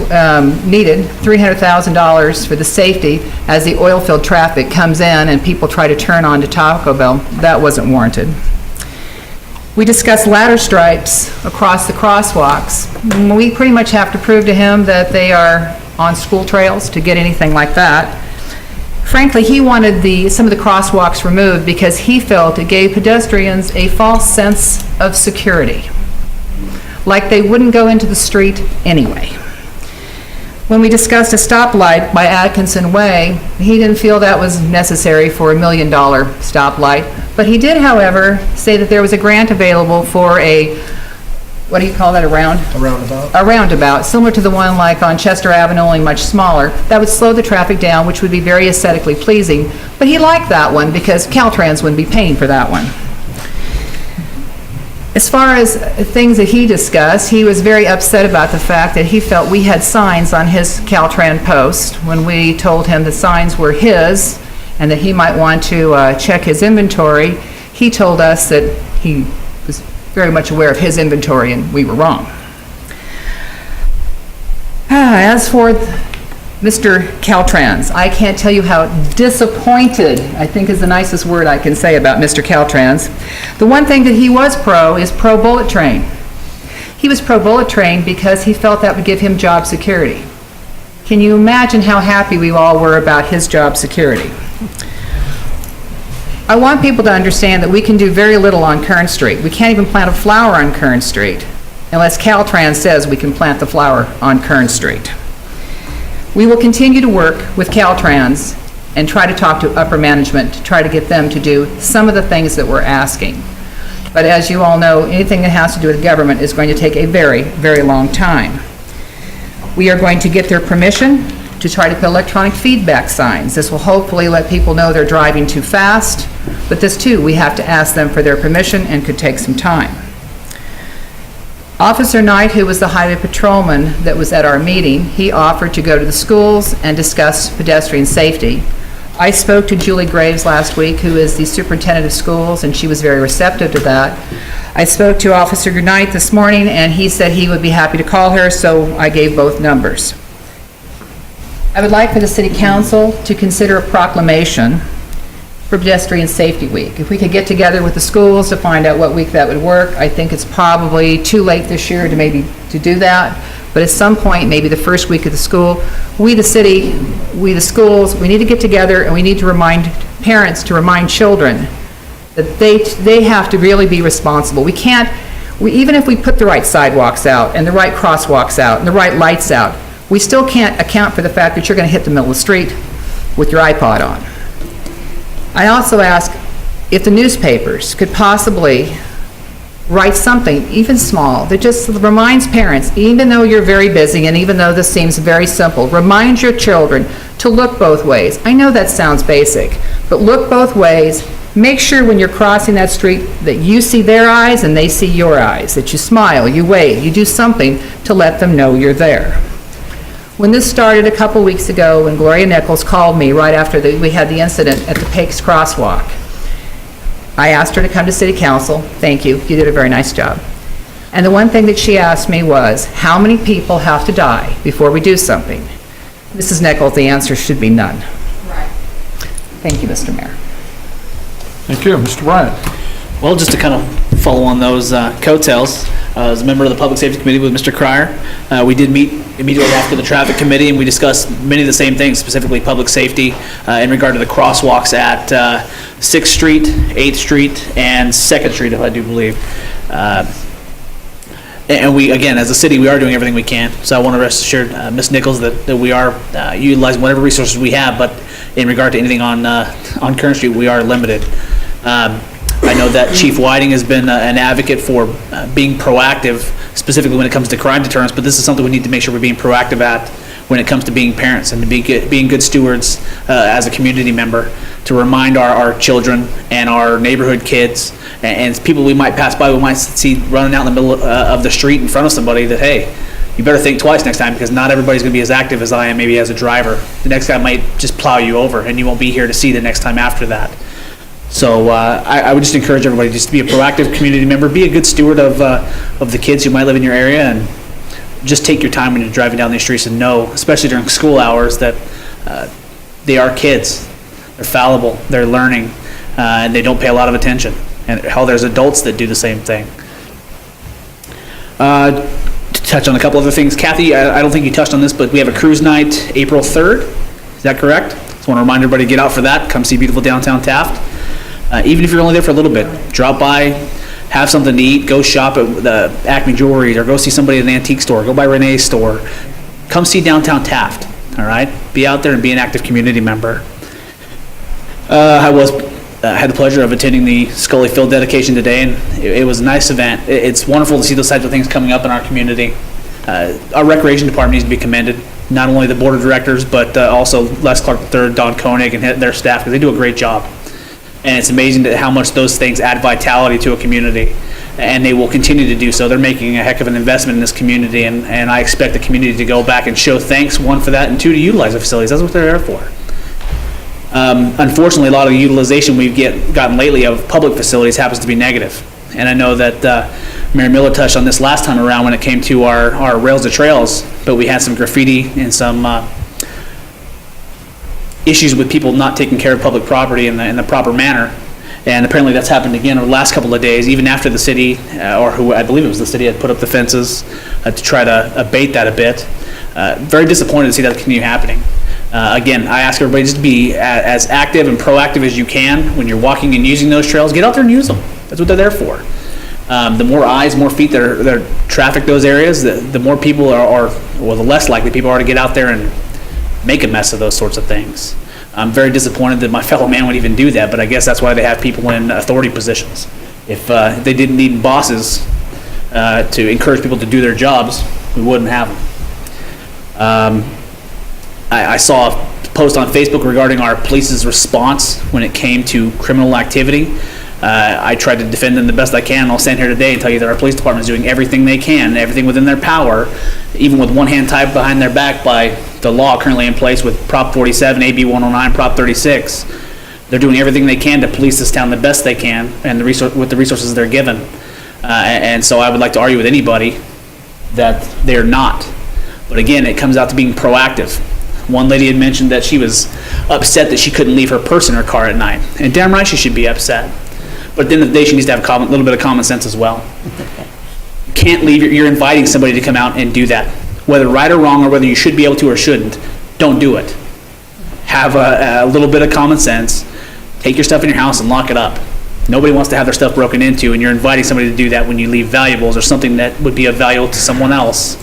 needed, $300,000 for the safety as the oil-filled traffic comes in and people try to turn on to Taco Bell. That wasn't warranted. We discussed ladder stripes across the crosswalks. We pretty much have to prove to him that they are on school trails to get anything like that. Frankly, he wanted some of the crosswalks removed because he felt it gave pedestrians a false sense of security, like they wouldn't go into the street anyway. When we discussed a stoplight by Atkinson Way, he didn't feel that was necessary for a $1 million stoplight, but he did, however, say that there was a grant available for a, what do you call that, a roundabout? A roundabout, similar to the one like on Chester Avenue, only much smaller. That would slow the traffic down, which would be very aesthetically pleasing, but he liked that one because Caltrans wouldn't be paying for that one. As far as things that he discussed, he was very upset about the fact that he felt we had signs on his Caltran post when we told him the signs were his and that he might want to check his inventory. He told us that he was very much aware of his inventory and we were wrong. As for Mr. Caltrans, I can't tell you how disappointed, I think is the nicest word I can say about Mr. Caltrans. The one thing that he was pro is pro-bullet train. He was pro-bullet train because he felt that would give him job security. Can you imagine how happy we all were about his job security? I want people to understand that we can do very little on Kern Street. We can't even plant a flower on Kern Street unless Caltrans says we can plant the flower on Kern Street. We will continue to work with Caltrans and try to talk to upper management to try to get them to do some of the things that we're asking. But as you all know, anything that has to do with government is going to take a very, very long time. We are going to get their permission to try to put electronic feedback signs. This will hopefully let people know they're driving too fast, but this too, we have to ask them for their permission and could take some time. Officer Knight, who was the highway patrolman that was at our meeting, he offered to go to the schools and discuss pedestrian safety. I spoke to Julie Graves last week, who is the superintendent of schools, and she was very receptive to that. I spoke to Officer Goodnight this morning, and he said he would be happy to call her, so I gave both numbers. I would like for the city council to consider a proclamation for Pedestrian Safety Week. If we could get together with the schools to find out what week that would work. I think it's probably too late this year to do that, but at some point, maybe the first week of the school, we the city, we the schools, we need to get together and we need to remind parents, to remind children that they have to really be responsible. Even if we put the right sidewalks out and the right crosswalks out and the right lights out, we still can't account for the fact that you're going to hit the middle of the street with your iPod on. I also ask if the newspapers could possibly write something, even small, that just reminds parents, even though you're very busy and even though this seems very simple, remind your children to look both ways. I know that sounds basic, but look both ways. Make sure when you're crossing that street that you see their eyes and they see your eyes, that you smile, you wave, you do something to let them know you're there. When this started a couple weeks ago, when Gloria Nichols called me right after we had the incident at the Pakes Crosswalk, I asked her to come to City Council. Thank you. You did a very nice job. And the one thing that she asked me was, how many people have to die before we do something? Mrs. Nichols, the answer should be none. Right. Thank you, Mr. Mayor. Thank you. Mr. Bryant? Well, just to kind of follow on those coattails, as a member of the Public Safety Committee with Mr. Cryer, we did meet immediately after the Traffic Committee, and we discussed many of the same things, specifically public safety in regard to the crosswalks at 6th Street, 8th Street, and 2nd Street, if I do believe. And we, again, as a city, we are doing everything we can. So I want to rest assured, Ms. Nichols, that we are utilizing whatever resources we have, but in regard to anything on Kern Street, we are limited. I know that Chief Whiting has been an advocate for being proactive, specifically when it comes to crime deterrence, but this is something we need to make sure we're being proactive at when it comes to being parents and to being good stewards as a community member, to remind our children and our neighborhood kids and people we might pass by, we might see running out in the middle of the street in front of somebody, that, hey, you better think twice next time, because not everybody's going to be as active as I am, maybe as a driver. The next guy might just plow you over, and you won't be here to see the next time after that. So I would just encourage everybody just to be a proactive community member, be a good steward of the kids who might live in your area, and just take your time when you're driving down these streets and know, especially during school hours, that they are kids. They're fallible, they're learning, and they don't pay a lot of attention. And hell, there's adults that do the same thing. To touch on a couple other things, Kathy, I don't think you touched on this, but we have a cruise night April 3rd. Is that correct? Just want to remind everybody to get out for that. Come see beautiful downtown Taft. Even if you're only there for a little bit, drop by, have something to eat, go shop at the Acme Jewelry, or go see somebody at an antique store, go by Renee's store. Come see downtown Taft, all right? Be out there and be an active community member. I had the pleasure of attending the Scully Field dedication today, and it was a nice event. It's wonderful to see those types of things coming up in our community. Our recreation department needs to be commended, not only the board of directors, but also Les Clark III, Don Koenig, and their staff, because they do a great job. And it's amazing how much those things add vitality to a community, and they will continue to do so. They're making a heck of an investment in this community, and I expect the community to go back and show thanks, one, for that, and two, to utilize the facilities. That's what they're there for. Unfortunately, a lot of the utilization we've gotten lately of public facilities happens to be negative. And I know that Mary Miller touched on this last time around when it came to our rails to trails, but we had some graffiti and some issues with people not taking care of public property in the proper manner. And apparently that's happened again over the last couple of days, even after the city, or who I believe it was the city, had put up the fences to try to abate that a bit. Very disappointed to see that continue happening. Again, I ask everybody just to be as active and proactive as you can when you're walking and using those trails. Get out there and use them. That's what they're there for. The more eyes, more feet that are traffic those areas, the more people the less likely people are to get out there and make a mess of those sorts of things. I'm very disappointed that my fellow man would even do that, but I guess that's why they have people in authority positions. If they didn't need bosses to encourage people to do their jobs, we wouldn't have them. I saw a post on Facebook regarding our police's response when it came to criminal activity. I try to defend them the best I can. I'll stand here today and tell you that our police department is doing everything they can, everything within their power, even with one hand tied behind their back by the law currently in place with Prop 47, AB 109, Prop 36. They're doing everything they can to police this town the best they can and with the resources they're given. And so I would like to argue with anybody that they're not. But again, it comes out to being proactive. One lady had mentioned that she was upset that she couldn't leave her purse in her car at night. And damn right she should be upset. But at the end of the day, she needs to have a little bit of common sense as well. You can't leave, you're inviting somebody to come out and do that. Whether right or wrong, or whether you should be able to or shouldn't, don't do it. Have a little bit of common sense. Take your stuff in your house and lock it up. Nobody wants to have their stuff broken into, and you're inviting somebody to do that when you leave valuables or something that would be of value to someone else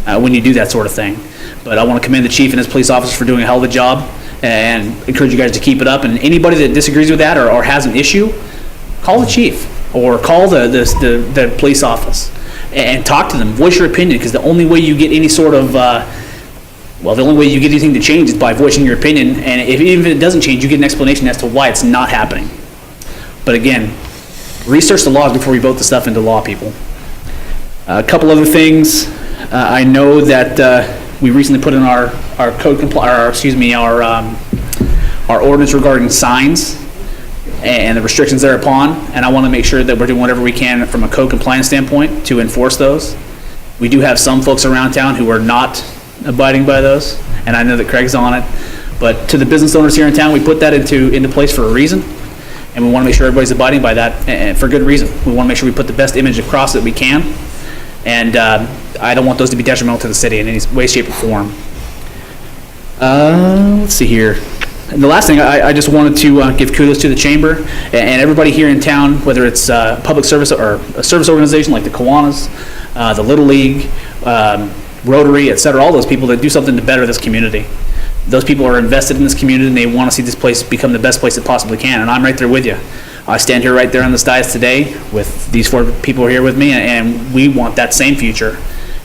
when you do that sort of thing. But I want to commend the chief and his police officers for doing a hell of a job and encourage you guys to keep it up. And anybody that disagrees with that or has an issue, call the chief or call the police office and talk to them. Voice your opinion, because the only way you get any sort of the only way you get anything to change is by voicing your opinion, and even if it doesn't change, you get an explanation as to why it's not happening. But again, research the laws before we vote the stuff into law, people. A couple other things. I know that we recently put in our ordinance regarding signs and the restrictions thereupon, and I want to make sure that we're doing whatever we can from a code compliance standpoint to enforce those. We do have some folks around town who are not abiding by those, and I know that Craig's on it, but to the business owners here in town, we put that into place for a reason, and we want to make sure everybody's abiding by that, and for good reason. We want to make sure we put the best image across that we can, and I don't want those to be detrimental to the city in any way, shape, or form. Let's see here. And the last thing, I just wanted to give kudos to the chamber and everybody here in town, whether it's public service or a service organization like the Kiwanis, the Little League, Rotary, et cetera, all those people that do something to better this community. Those people are invested in this community and they want to see this place become the best place it possibly can, and I'm right there with you. I stand here right there on this dais today with these 4 people here with me, and we want that same future.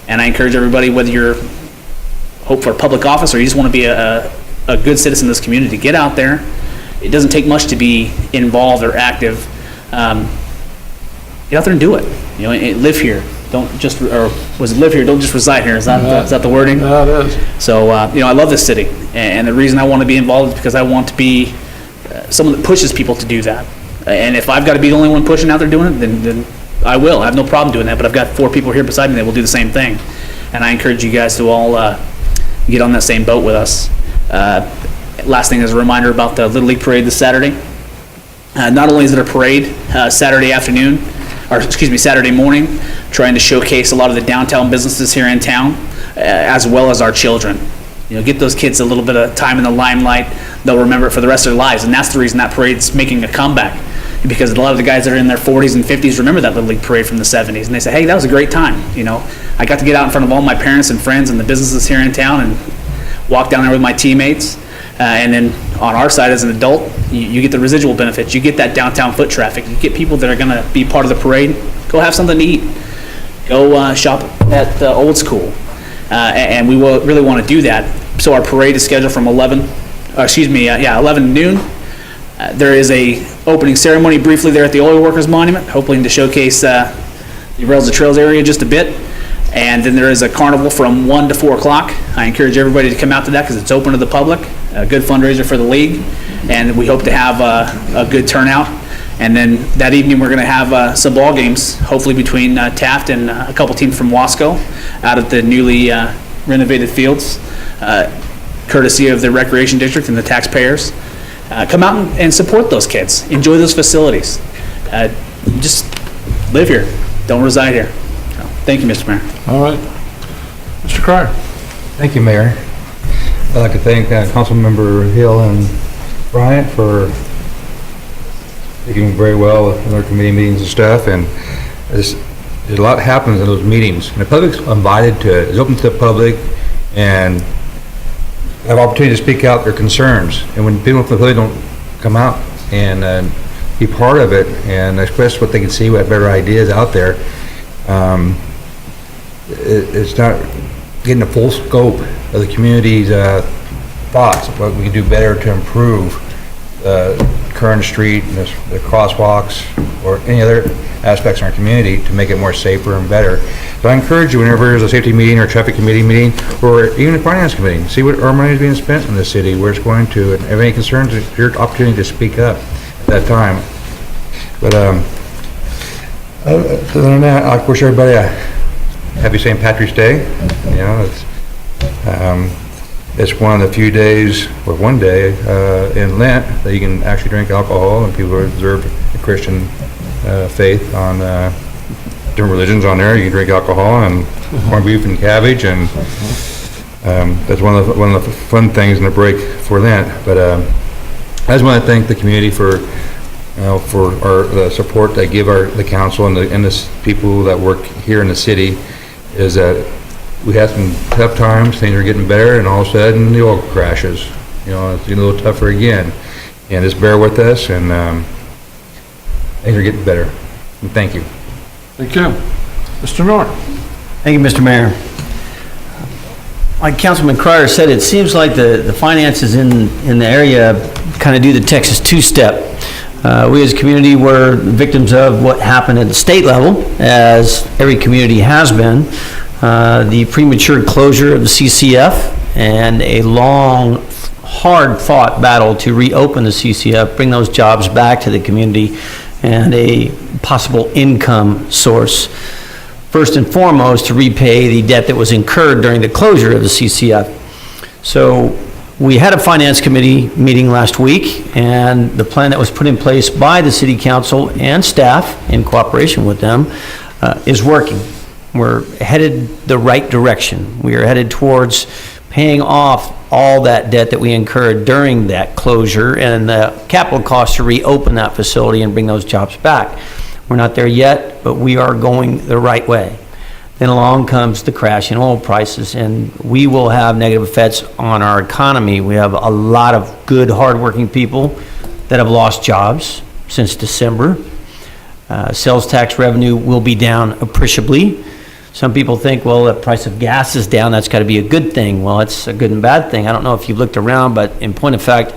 And I encourage everybody, whether you're hope for public office or you just want to be a good citizen of this community, get out there. It doesn't take much to be involved or active. Get out there and do it. Live here. Don't just live here, don't just reside here. Is that the wording? That is. So, I love this city, and the reason I want to be involved is because I want to be someone that pushes people to do that. And if I've got to be the only one pushing out there doing it, then I will. I have no problem doing that, but I've got 4 people here beside me that will do the same thing. And I encourage you guys to all get on that same boat with us. Last thing is a reminder about the Little League Parade this Saturday. Not only is it a parade Saturday morning, trying to showcase a lot of the downtown businesses here in town, as well as our children. Get those kids a little bit of time in the limelight. They'll remember it for the rest of their lives, and that's the reason that parade's making a comeback. Because a lot of the guys that are in their 40s and 50s remember that Little League Parade from the 70s, and they say, hey, that was a great time. I got to get out in front of all my parents and friends and the businesses here in town and walk down there with my teammates. And then on our side as an adult, you get the residual benefits. You get that downtown foot traffic. You get people that are going to be part of the parade. Go have something to eat. Go shop at Old School. And we will really want to do that. So our parade is scheduled from 11 to noon. There is a opening ceremony briefly there at the Oil Workers Monument, hoping to showcase the Rails to Trails area just a bit. And then there is a carnival from 1 to 4 o'clock. I encourage everybody to come out to that because it's open to the public. A good fundraiser for the league, and we hope to have a good turnout. And then that evening we're going to have some ball games, hopefully between Taft and a couple teams from Wasco out at the newly renovated fields, courtesy of the Recreation District and the taxpayers. Come out and support those kids. Enjoy those facilities. Just live here. Don't reside here. So, thank you, Mr. Mayor. All right. Mr. Cryer. Thank you, Mayor. I'd like to thank Councilmember Hill and Bryant for taking very well in our committee meetings and stuff, and there's a lot happens in those meetings. And the public's invited to, it's open to the public, and have opportunity to speak out their concerns. And when people from the public don't come out and be part of it and express what they can see, what better ideas out there, it's not getting the full scope of the community's thoughts, what we can do better to improve Kern Street, and the crosswalks, or any other aspects in our community to make it more safer and better. So I encourage you, whenever there's a safety meeting or a traffic committee meeting, or even a finance committee, see what our money is being spent in the city, where it's going to, and have any concerns, it's your opportunity to speak up at that time. But other than that, I wish everybody a happy St. Patrick's Day. You know, it's one of the few days, or one day, in Lent that you can actually drink alcohol, and people observe the Christian faith on different religions on there. You can drink alcohol and corned beef and cabbage, and that's one of the fun things in the break for Lent. But I just want to thank the community for the support they give the council and the people that work here in the city. Is that we had some tough times, things are getting better, and all of a sudden the oil crashes. You know, it's getting a little tougher again. And just bear with us, and things are getting better. And thank you. Thank you. Mr. Norton. Thank you, Mr. Mayor. Like Councilman Cryer said, it seems like the finances in the area kind of do the Texas two-step. We as a community were victims of what happened at the state level, as every community has been. The premature closure of the CCF and a long, hard-fought battle to reopen the CCF, bring those jobs back to the community, and a possible income source. First and foremost, to repay the debt that was incurred during the closure of the CCF. So we had a finance committee meeting last week, and the plan that was put in place by the city council and staff in cooperation with them is working. We're headed the right direction. We are headed towards paying off all that debt that we incurred during that closure and the capital costs to reopen that facility and bring those jobs back. We're not there yet, but we are going the right way. Then along comes the crash in oil prices, and we will have negative effects on our economy. We have a lot of good, hardworking people that have lost jobs since December. Sales tax revenue will be down appreciably. Some people think, well, the price of gas is down, that's got to be a good thing. Well, it's a good and bad thing. I don't know if you've looked around, but in point of fact,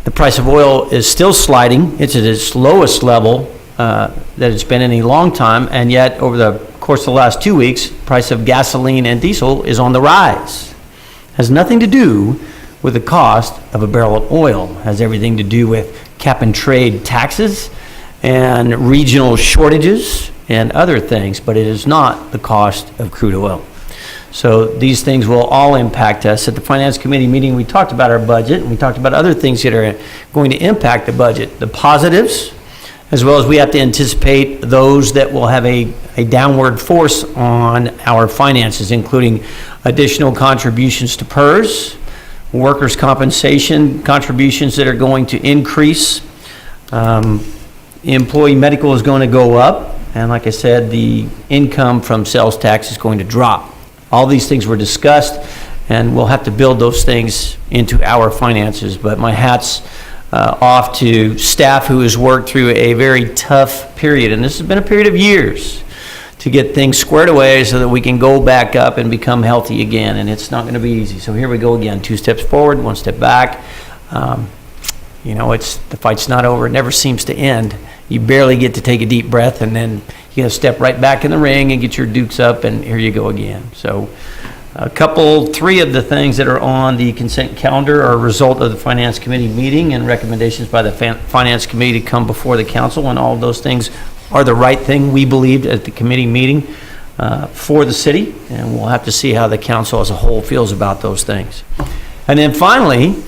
the price of oil is still sliding. It's at its lowest level that it's been in a long time, and yet over the course of the last 2 weeks, price of gasoline and diesel is on the rise. Has nothing to do with the cost of a barrel of oil. It has everything to do with cap and trade taxes and regional shortages and other things, but it is not the cost of crude oil. So these things will all impact us. At the Finance Committee meeting, we talked about our budget, and we talked about other things that are going to impact the budget. The positives, as well as we have to anticipate those that will have a downward force on our finances, including additional contributions to PERS, workers' compensation contributions that are going to increase. Employee medical is going to go up. And like I said, the income from sales tax is going to drop. All these things were discussed, and we'll have to build those things into our finances. But my hat's off to staff who has worked through a very tough period. And this has been a period of years to get things squared away so that we can go back up and become healthy again. And it's not going to be easy. So here we go again. 2 steps forward, 1 step back. You know, the fight's not over. It never seems to end. You barely get to take a deep breath, and then you gotta step right back in the ring and get your dukes up, and here you go again. So 3 of the things that are on the consent calendar are a result of the Finance Committee meeting and recommendations by the Finance Committee to come before the council, and all of those things are the right thing, we believed, at the committee meeting for the city, and we'll have to see how the council as a whole feels about those things. And then finally,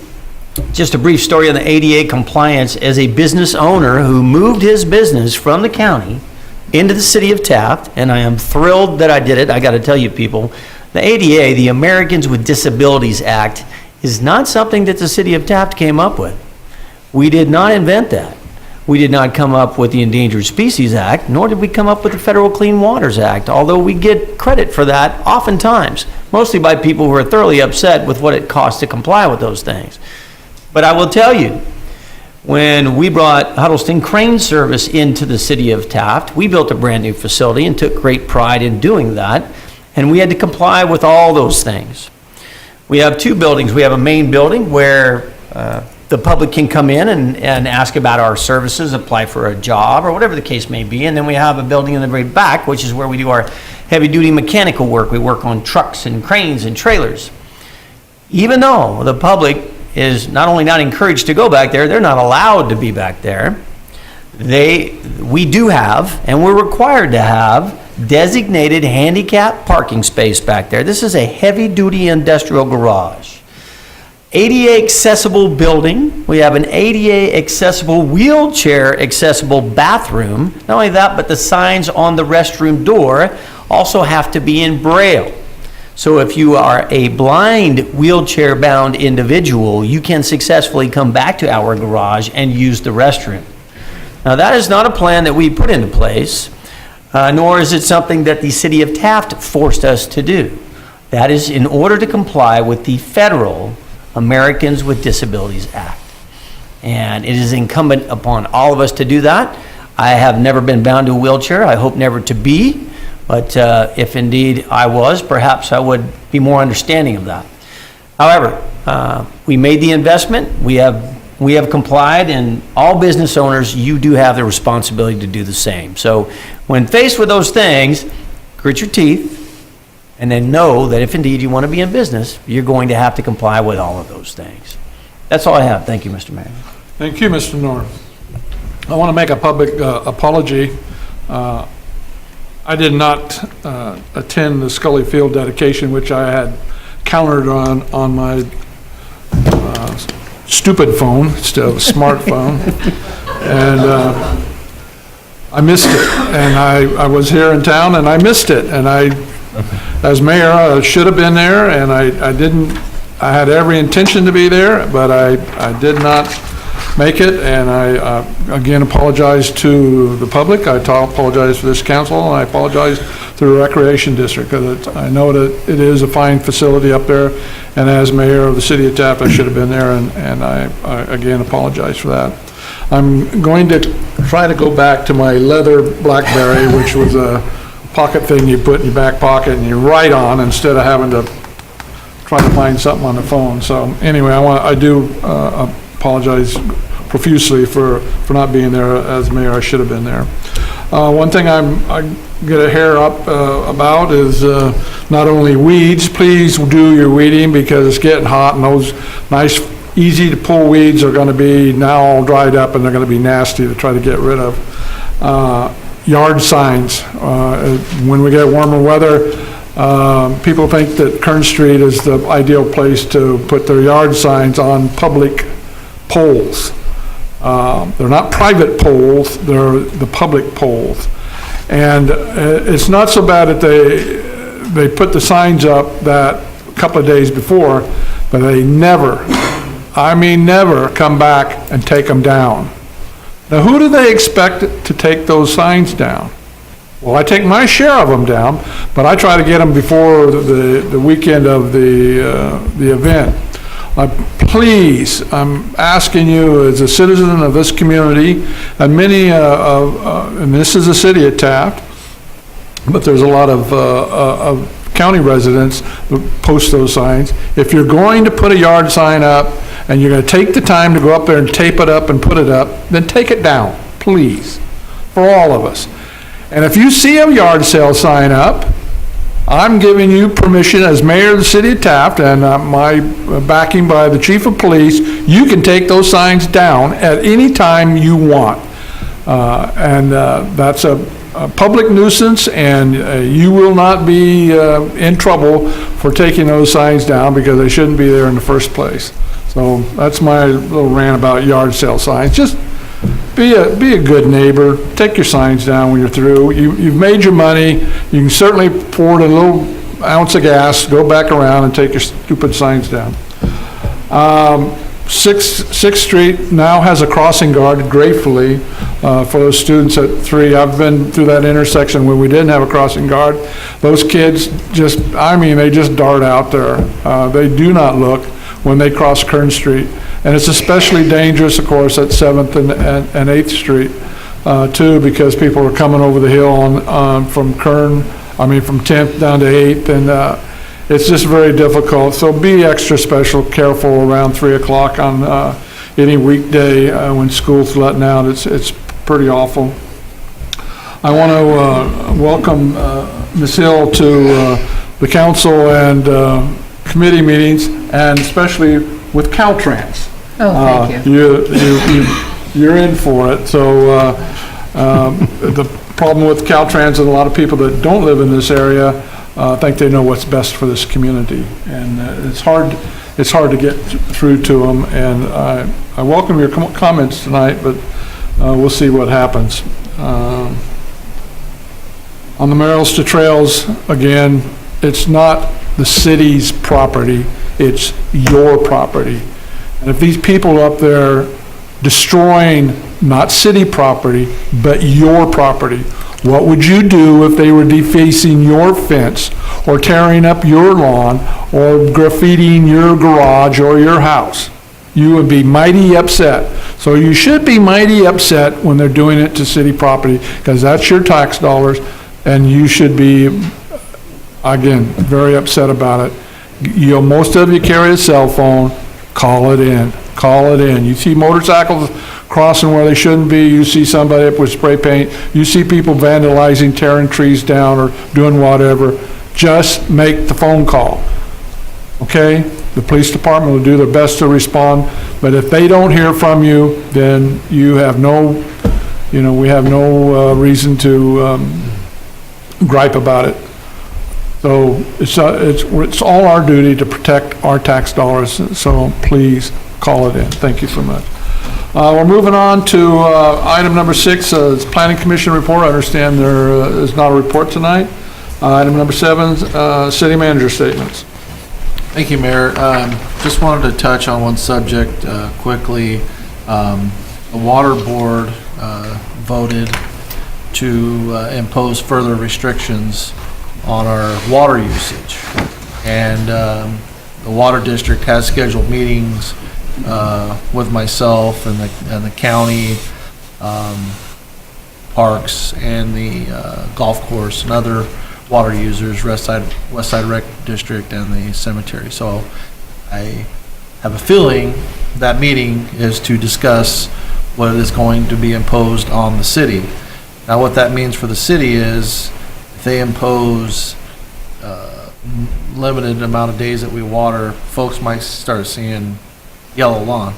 just a brief story on the ADA compliance. As a business owner who moved his business from the county into the city of Taft, and I am thrilled that I did it. I got to tell you people, the ADA, the Americans with Disabilities Act, is not something that the city of Taft came up with. We did not invent that. We did not come up with the Endangered Species Act, nor did we come up with the Federal Clean Waters Act, although we get credit for that oftentimes, mostly by people who are thoroughly upset with what it costs to comply with those things. But I will tell you, when we brought Huddleston Crane Service into the city of Taft, we built a brand new facility and took great pride in doing that, and we had to comply with all those things. We have 2 buildings. We have a main building where the public can come in and ask about our services, apply for a job, or whatever the case may be. And then we have a building in the very back, which is where we do our heavy-duty mechanical work. We work on trucks and cranes and trailers. Even though the public is not only not encouraged to go back there, they're not allowed to be back there. We do have, and we're required to have, designated handicap parking space back there. This is a heavy-duty industrial garage. ADA accessible building. We have an ADA accessible, wheelchair accessible bathroom. Not only that, but the signs on the restroom door also have to be in Braille. So if you are a blind wheelchair bound individual, you can successfully come back to our garage and use the restroom. Now that is not a plan that we put into place, nor is it something that the city of Taft forced us to do. That is in order to comply with the federal Americans with Disabilities Act. And it is incumbent upon all of us to do that. I have never been bound to a wheelchair. I hope never to be. But if indeed I was, perhaps I would be more understanding of that. However, we made the investment. We have complied, and all business owners, you do have the responsibility to do the same. So when faced with those things, grit your teeth, and then know that if indeed you want to be in business, you're going to have to comply with all of those things. That's all I have. Thank you, Mr. Mayor. Thank you, Mr. North. I want to make a public apology. I did not attend the Scully Field dedication, which I had countered on my stupid phone instead of a smartphone, and I missed it. And I was here in town, and I missed it. And as mayor, I should have been there, and I didn't. I had every intention to be there, but I did not make it, and I again apologize to the public. I apologize to this council, and I apologize to the Recreation District, because I know that it is a fine facility up there, and as mayor of the city of Taft, I should have been there, and I again apologize for that. I'm going to try to go back to my leather BlackBerry, which was a pocket thing you put in your back pocket and you write on instead of having to try to find something on the phone. So anyway, I do apologize profusely for not being there as mayor. I should have been there. One thing I get a hair up about is not only weeds. Please do your weeding, because it's getting hot, and those nice, easy to pull weeds are going to be now all dried up, and they're going to be nasty to try to get rid of. Yard signs. When we get warmer weather, people think that Kern Street is the ideal place to put their yard signs on public poles. They're not private poles, they're the public poles. And it's not so bad that they put the signs up that a couple of days before, but they never, I mean never, come back and take them down. Now, who do they expect to take those signs down? Well, I take my share of them down, but I try to get them before the weekend of the event. Please, I'm asking you as a citizen of this community, and many and this is the city of Taft, but there's a lot of county residents that post those signs. If you're going to put a yard sign up and you're going to take the time to go up there and tape it up and put it up, then take it down, please, for all of us. And if you see a yard sale sign up, I'm giving you permission as mayor of the city of Taft, and my backing by the chief of police, you can take those signs down at any time you want. That's a public nuisance, and you will not be in trouble for taking those signs down, because they shouldn't be there in the first place. So that's my little rant about yard sale signs. Just be a good neighbor. Take your signs down when you're through. You've made your money. You can certainly afford a little ounce of gas, go back around and take your stupid signs down. 6th Street now has a crossing guard, gratefully, for those students at 3. I've been through that intersection when we didn't have a crossing guard. Those kids just, they just dart out there. They do not look when they cross Kern Street. And it's especially dangerous, of course, at 7th and 8th Street, too, because people are coming over the hill from Kern, from 10th down to 8th, and it's just very difficult. So be extra careful around 3 o'clock on, any weekday when school's letting out. It's pretty awful. I want to welcome Ms. Hill to the council and committee meetings, and especially with Caltrans. Oh, thank you. You're in for it. So the problem with Caltrans and a lot of people that don't live in this area think they know what's best for this community, and it's hard to get through to them. And I welcome your comments tonight, but we'll see what happens. On the Merrills to Trails, again, it's not the city's property, it's your property. And if these people up there destroying not city property, but your property, what would you do if they were defacing your fence, or tearing up your lawn, or graffitiing your garage or your house? You would be mighty upset. So you should be mighty upset when they're doing it to city property, because that's your tax dollars, and you should be, again, very upset about it. Most of you carry a cell phone. Call it in. Call it in. You see motorcycles crossing where they shouldn't be. You see somebody up with spray paint. You see people vandalizing, tearing trees down, or doing whatever. Just make the phone call. Okay? The police department will do their best to respond, but if they don't hear from you, then you have we have no reason to gripe about it. So it's all our duty to protect our tax dollars, so please call it in. Thank you so much. We're moving on to item number 6, it's Planning Commission report. I understand there is not a report tonight. Item number 7, City Manager statements. Thank you, Mayor. Just wanted to touch on one subject quickly. The Water Board voted to impose further restrictions on our water usage. And the Water District has scheduled meetings with myself and the county, parks, and the golf course and other water users, West Side Rec District, and the cemetery. So I have a feeling that meeting is to discuss what is going to be imposed on the city. Now, what that means for the city is if they impose limited amount of days that we water, folks might start seeing yellow lawn.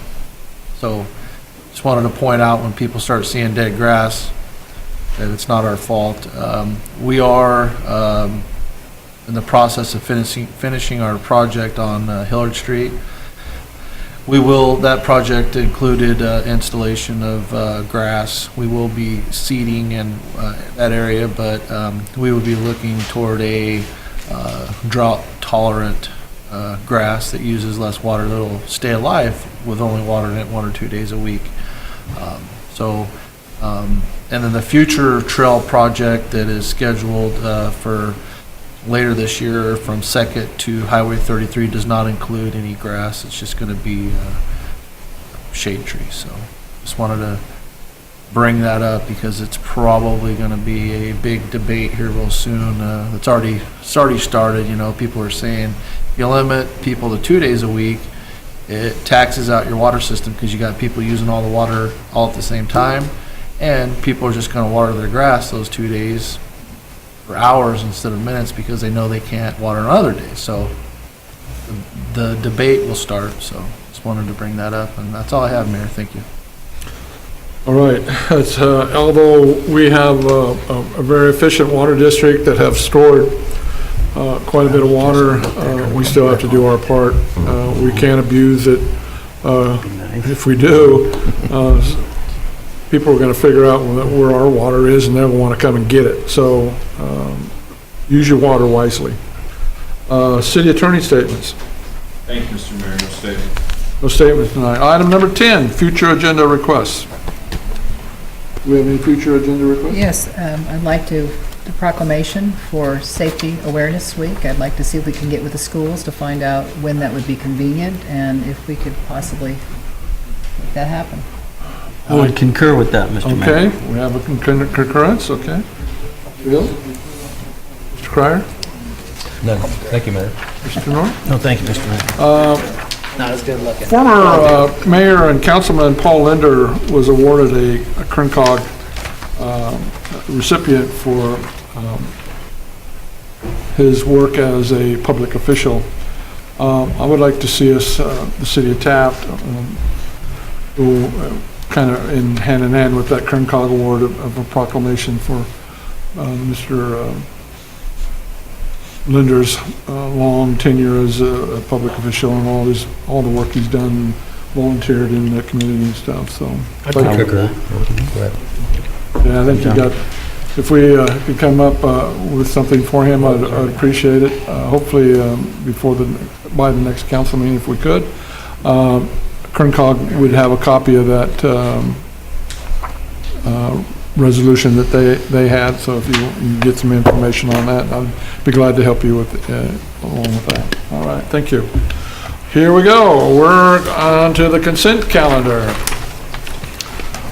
So just wanted to point out, when people start seeing dead grass, that it's not our fault. We are in the process of finishing our project on Hillard Street. That project included installation of grass. We will be seeding in that area, but we will be looking toward a drought-tolerant grass that uses less water, that'll stay alive with only watering it 1 or 2 days a week. And then the future trail project that is scheduled for later this year from 2nd to Highway 33 does not include any grass. It's just going to be shade trees. So just wanted to bring that up because it's probably going to be a big debate here real soon. It's already started. People are saying if you limit people to 2 days a week, it taxes out your water system because you got people using all the water all at the same time, and people are just going to water their grass those 2 days for hours instead of minutes because they know they can't water on other days. So the debate will start. So just wanted to bring that up, and that's all I have, Mayor. Thank you. All right. Although we have a very efficient water district that have stored quite a bit of water, we still have to do our part. We can't abuse it. If we do, people are going to figure out where our water is, and they'll want to come and get it. So use your water wisely. City Attorney statements. Thank you, Mr. Mayor. No statement. No statements tonight. Item number 10, future agenda requests. Do we have any future agenda requests? Yes, I'd like the proclamation for Safety Awareness Week. I'd like to see if we can get with the schools to find out when that would be convenient and if we could possibly make that happen. I would concur with that, Mr. Mayor. Okay, we have a concurrence, okay. Bill? Mr. Cryer? No, thank you, Mayor. Mr. North? No, thank you, Mr. Mayor. Not as good looking. Former Mayor and Councilman Paul Linder was awarded a KernCog recipient for his work as a public official. I would like to see us, the city of Taft, go kind of in hand with that KernCog award of a proclamation for Mr. Linder's long tenure as a public official and all the work he's done, volunteered in the community and stuff, so. Yeah, I think you got, if we could come up with something for him, I'd appreciate it. Hopefully by the next council meeting if we could. KernCog would have a copy of that resolution that they had, so if you get some information on that, I'd be glad to help you with along with that. All right, thank you. Here we go. We're on to the consent calendar.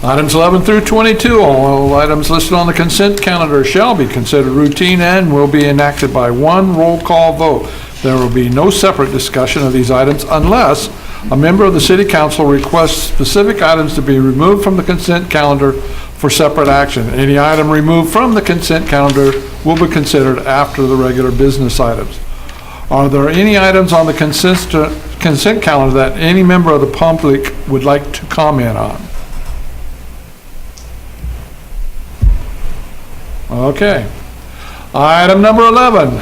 Items 11 through 22, all items listed on the consent calendar shall be considered routine and will be enacted by one roll call vote. There will be no separate discussion of these items unless a member of the city council requests specific items to be removed from the consent calendar for separate action. Any item removed from the consent calendar will be considered after the regular business items. Are there any items on the consent calendar that any member of the public would like to comment on? Okay. Item number 11,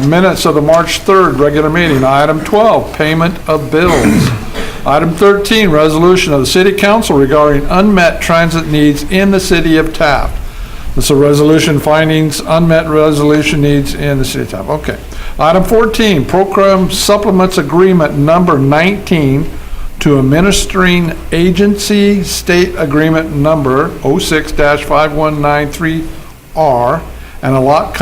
minutes of the March 3rd regular meeting. Item 12, payment of bills. Item 13, resolution of the city council regarding unmet transit needs in the city of Taft. This is a resolution findings unmet resolution needs in the city of Taft. Okay. Item 14, program supplements agreement number 19 to administering agency state agreement number 06-5193R and allot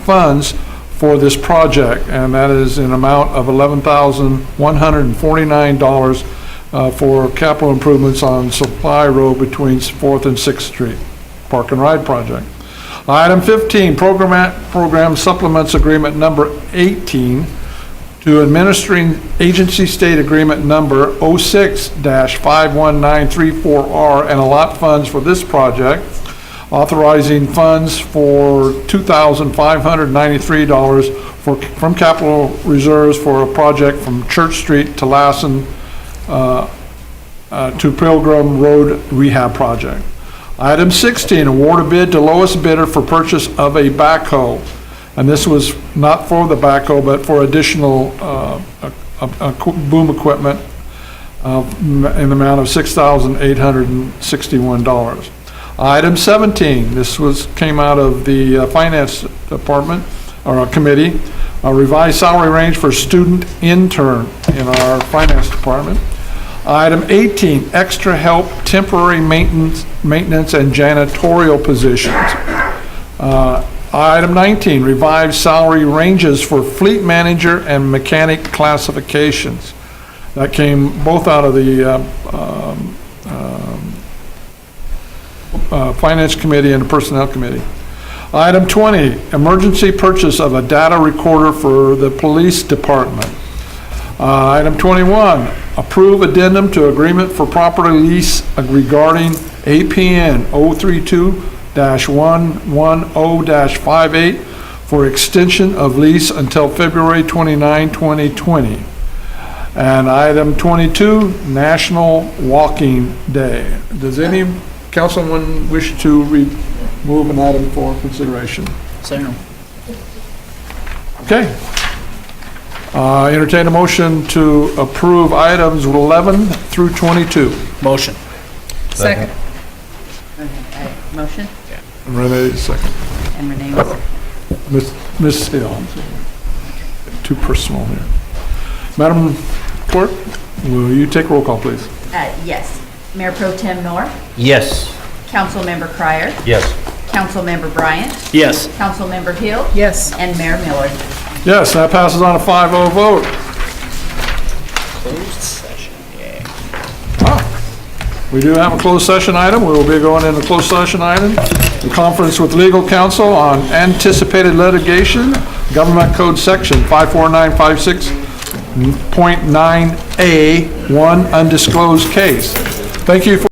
funds for this project, and that is an amount of $11,149 for capital improvements on Supply Road between 4th and 6th Street, Park and Ride project. Item 15, program supplements agreement number 18 to administering agency state agreement number 06-51934R and allot funds for this project, authorizing funds for $2,593 from capital reserves for a project from Church Street to Lassen to Pilgrim Road rehab project. Item 16, award a bid to lowest bidder for purchase of a backhoe. And this was not for the backhoe, but for additional boom equipment in the amount of $6,861. Item 17, this came out of the finance department, or committee, a revised salary range for student intern in our finance department. Item 18, extra help temporary maintenance and janitorial positions. Item 19, revised salary ranges for fleet manager and mechanic classifications. That came both out of the Finance Committee and the Personnel Committee. Item 20, emergency purchase of a data recorder for the police department. Item 21, approve addendum to agreement for property lease regarding APN 032-110-58 for extension of lease until February 29, 2020. And item 22, National Walking Day. Does any councilman wish to remove an item for consideration? Second. Okay. Entertain a motion to approve items 11 through 22. Motion. Second. Motion? Renee, second. And Renee was Ms. Hill. Too personal here. Madam Clerk, will you take roll call, please? Yes. Mayor Pro Tem Noor, Yes. Councilmember Cryer, Yes. Councilmember Bryant, Yes. Councilmember Hill, Yes. and Mayor Miller. Yes, that passes on a 5-0 vote. Closed session, yeah. We do have a closed session item. We will be going into closed session item. The conference with legal counsel on anticipated litigation, Government Code Section 54956 .9A, one undisclosed case. Thank you for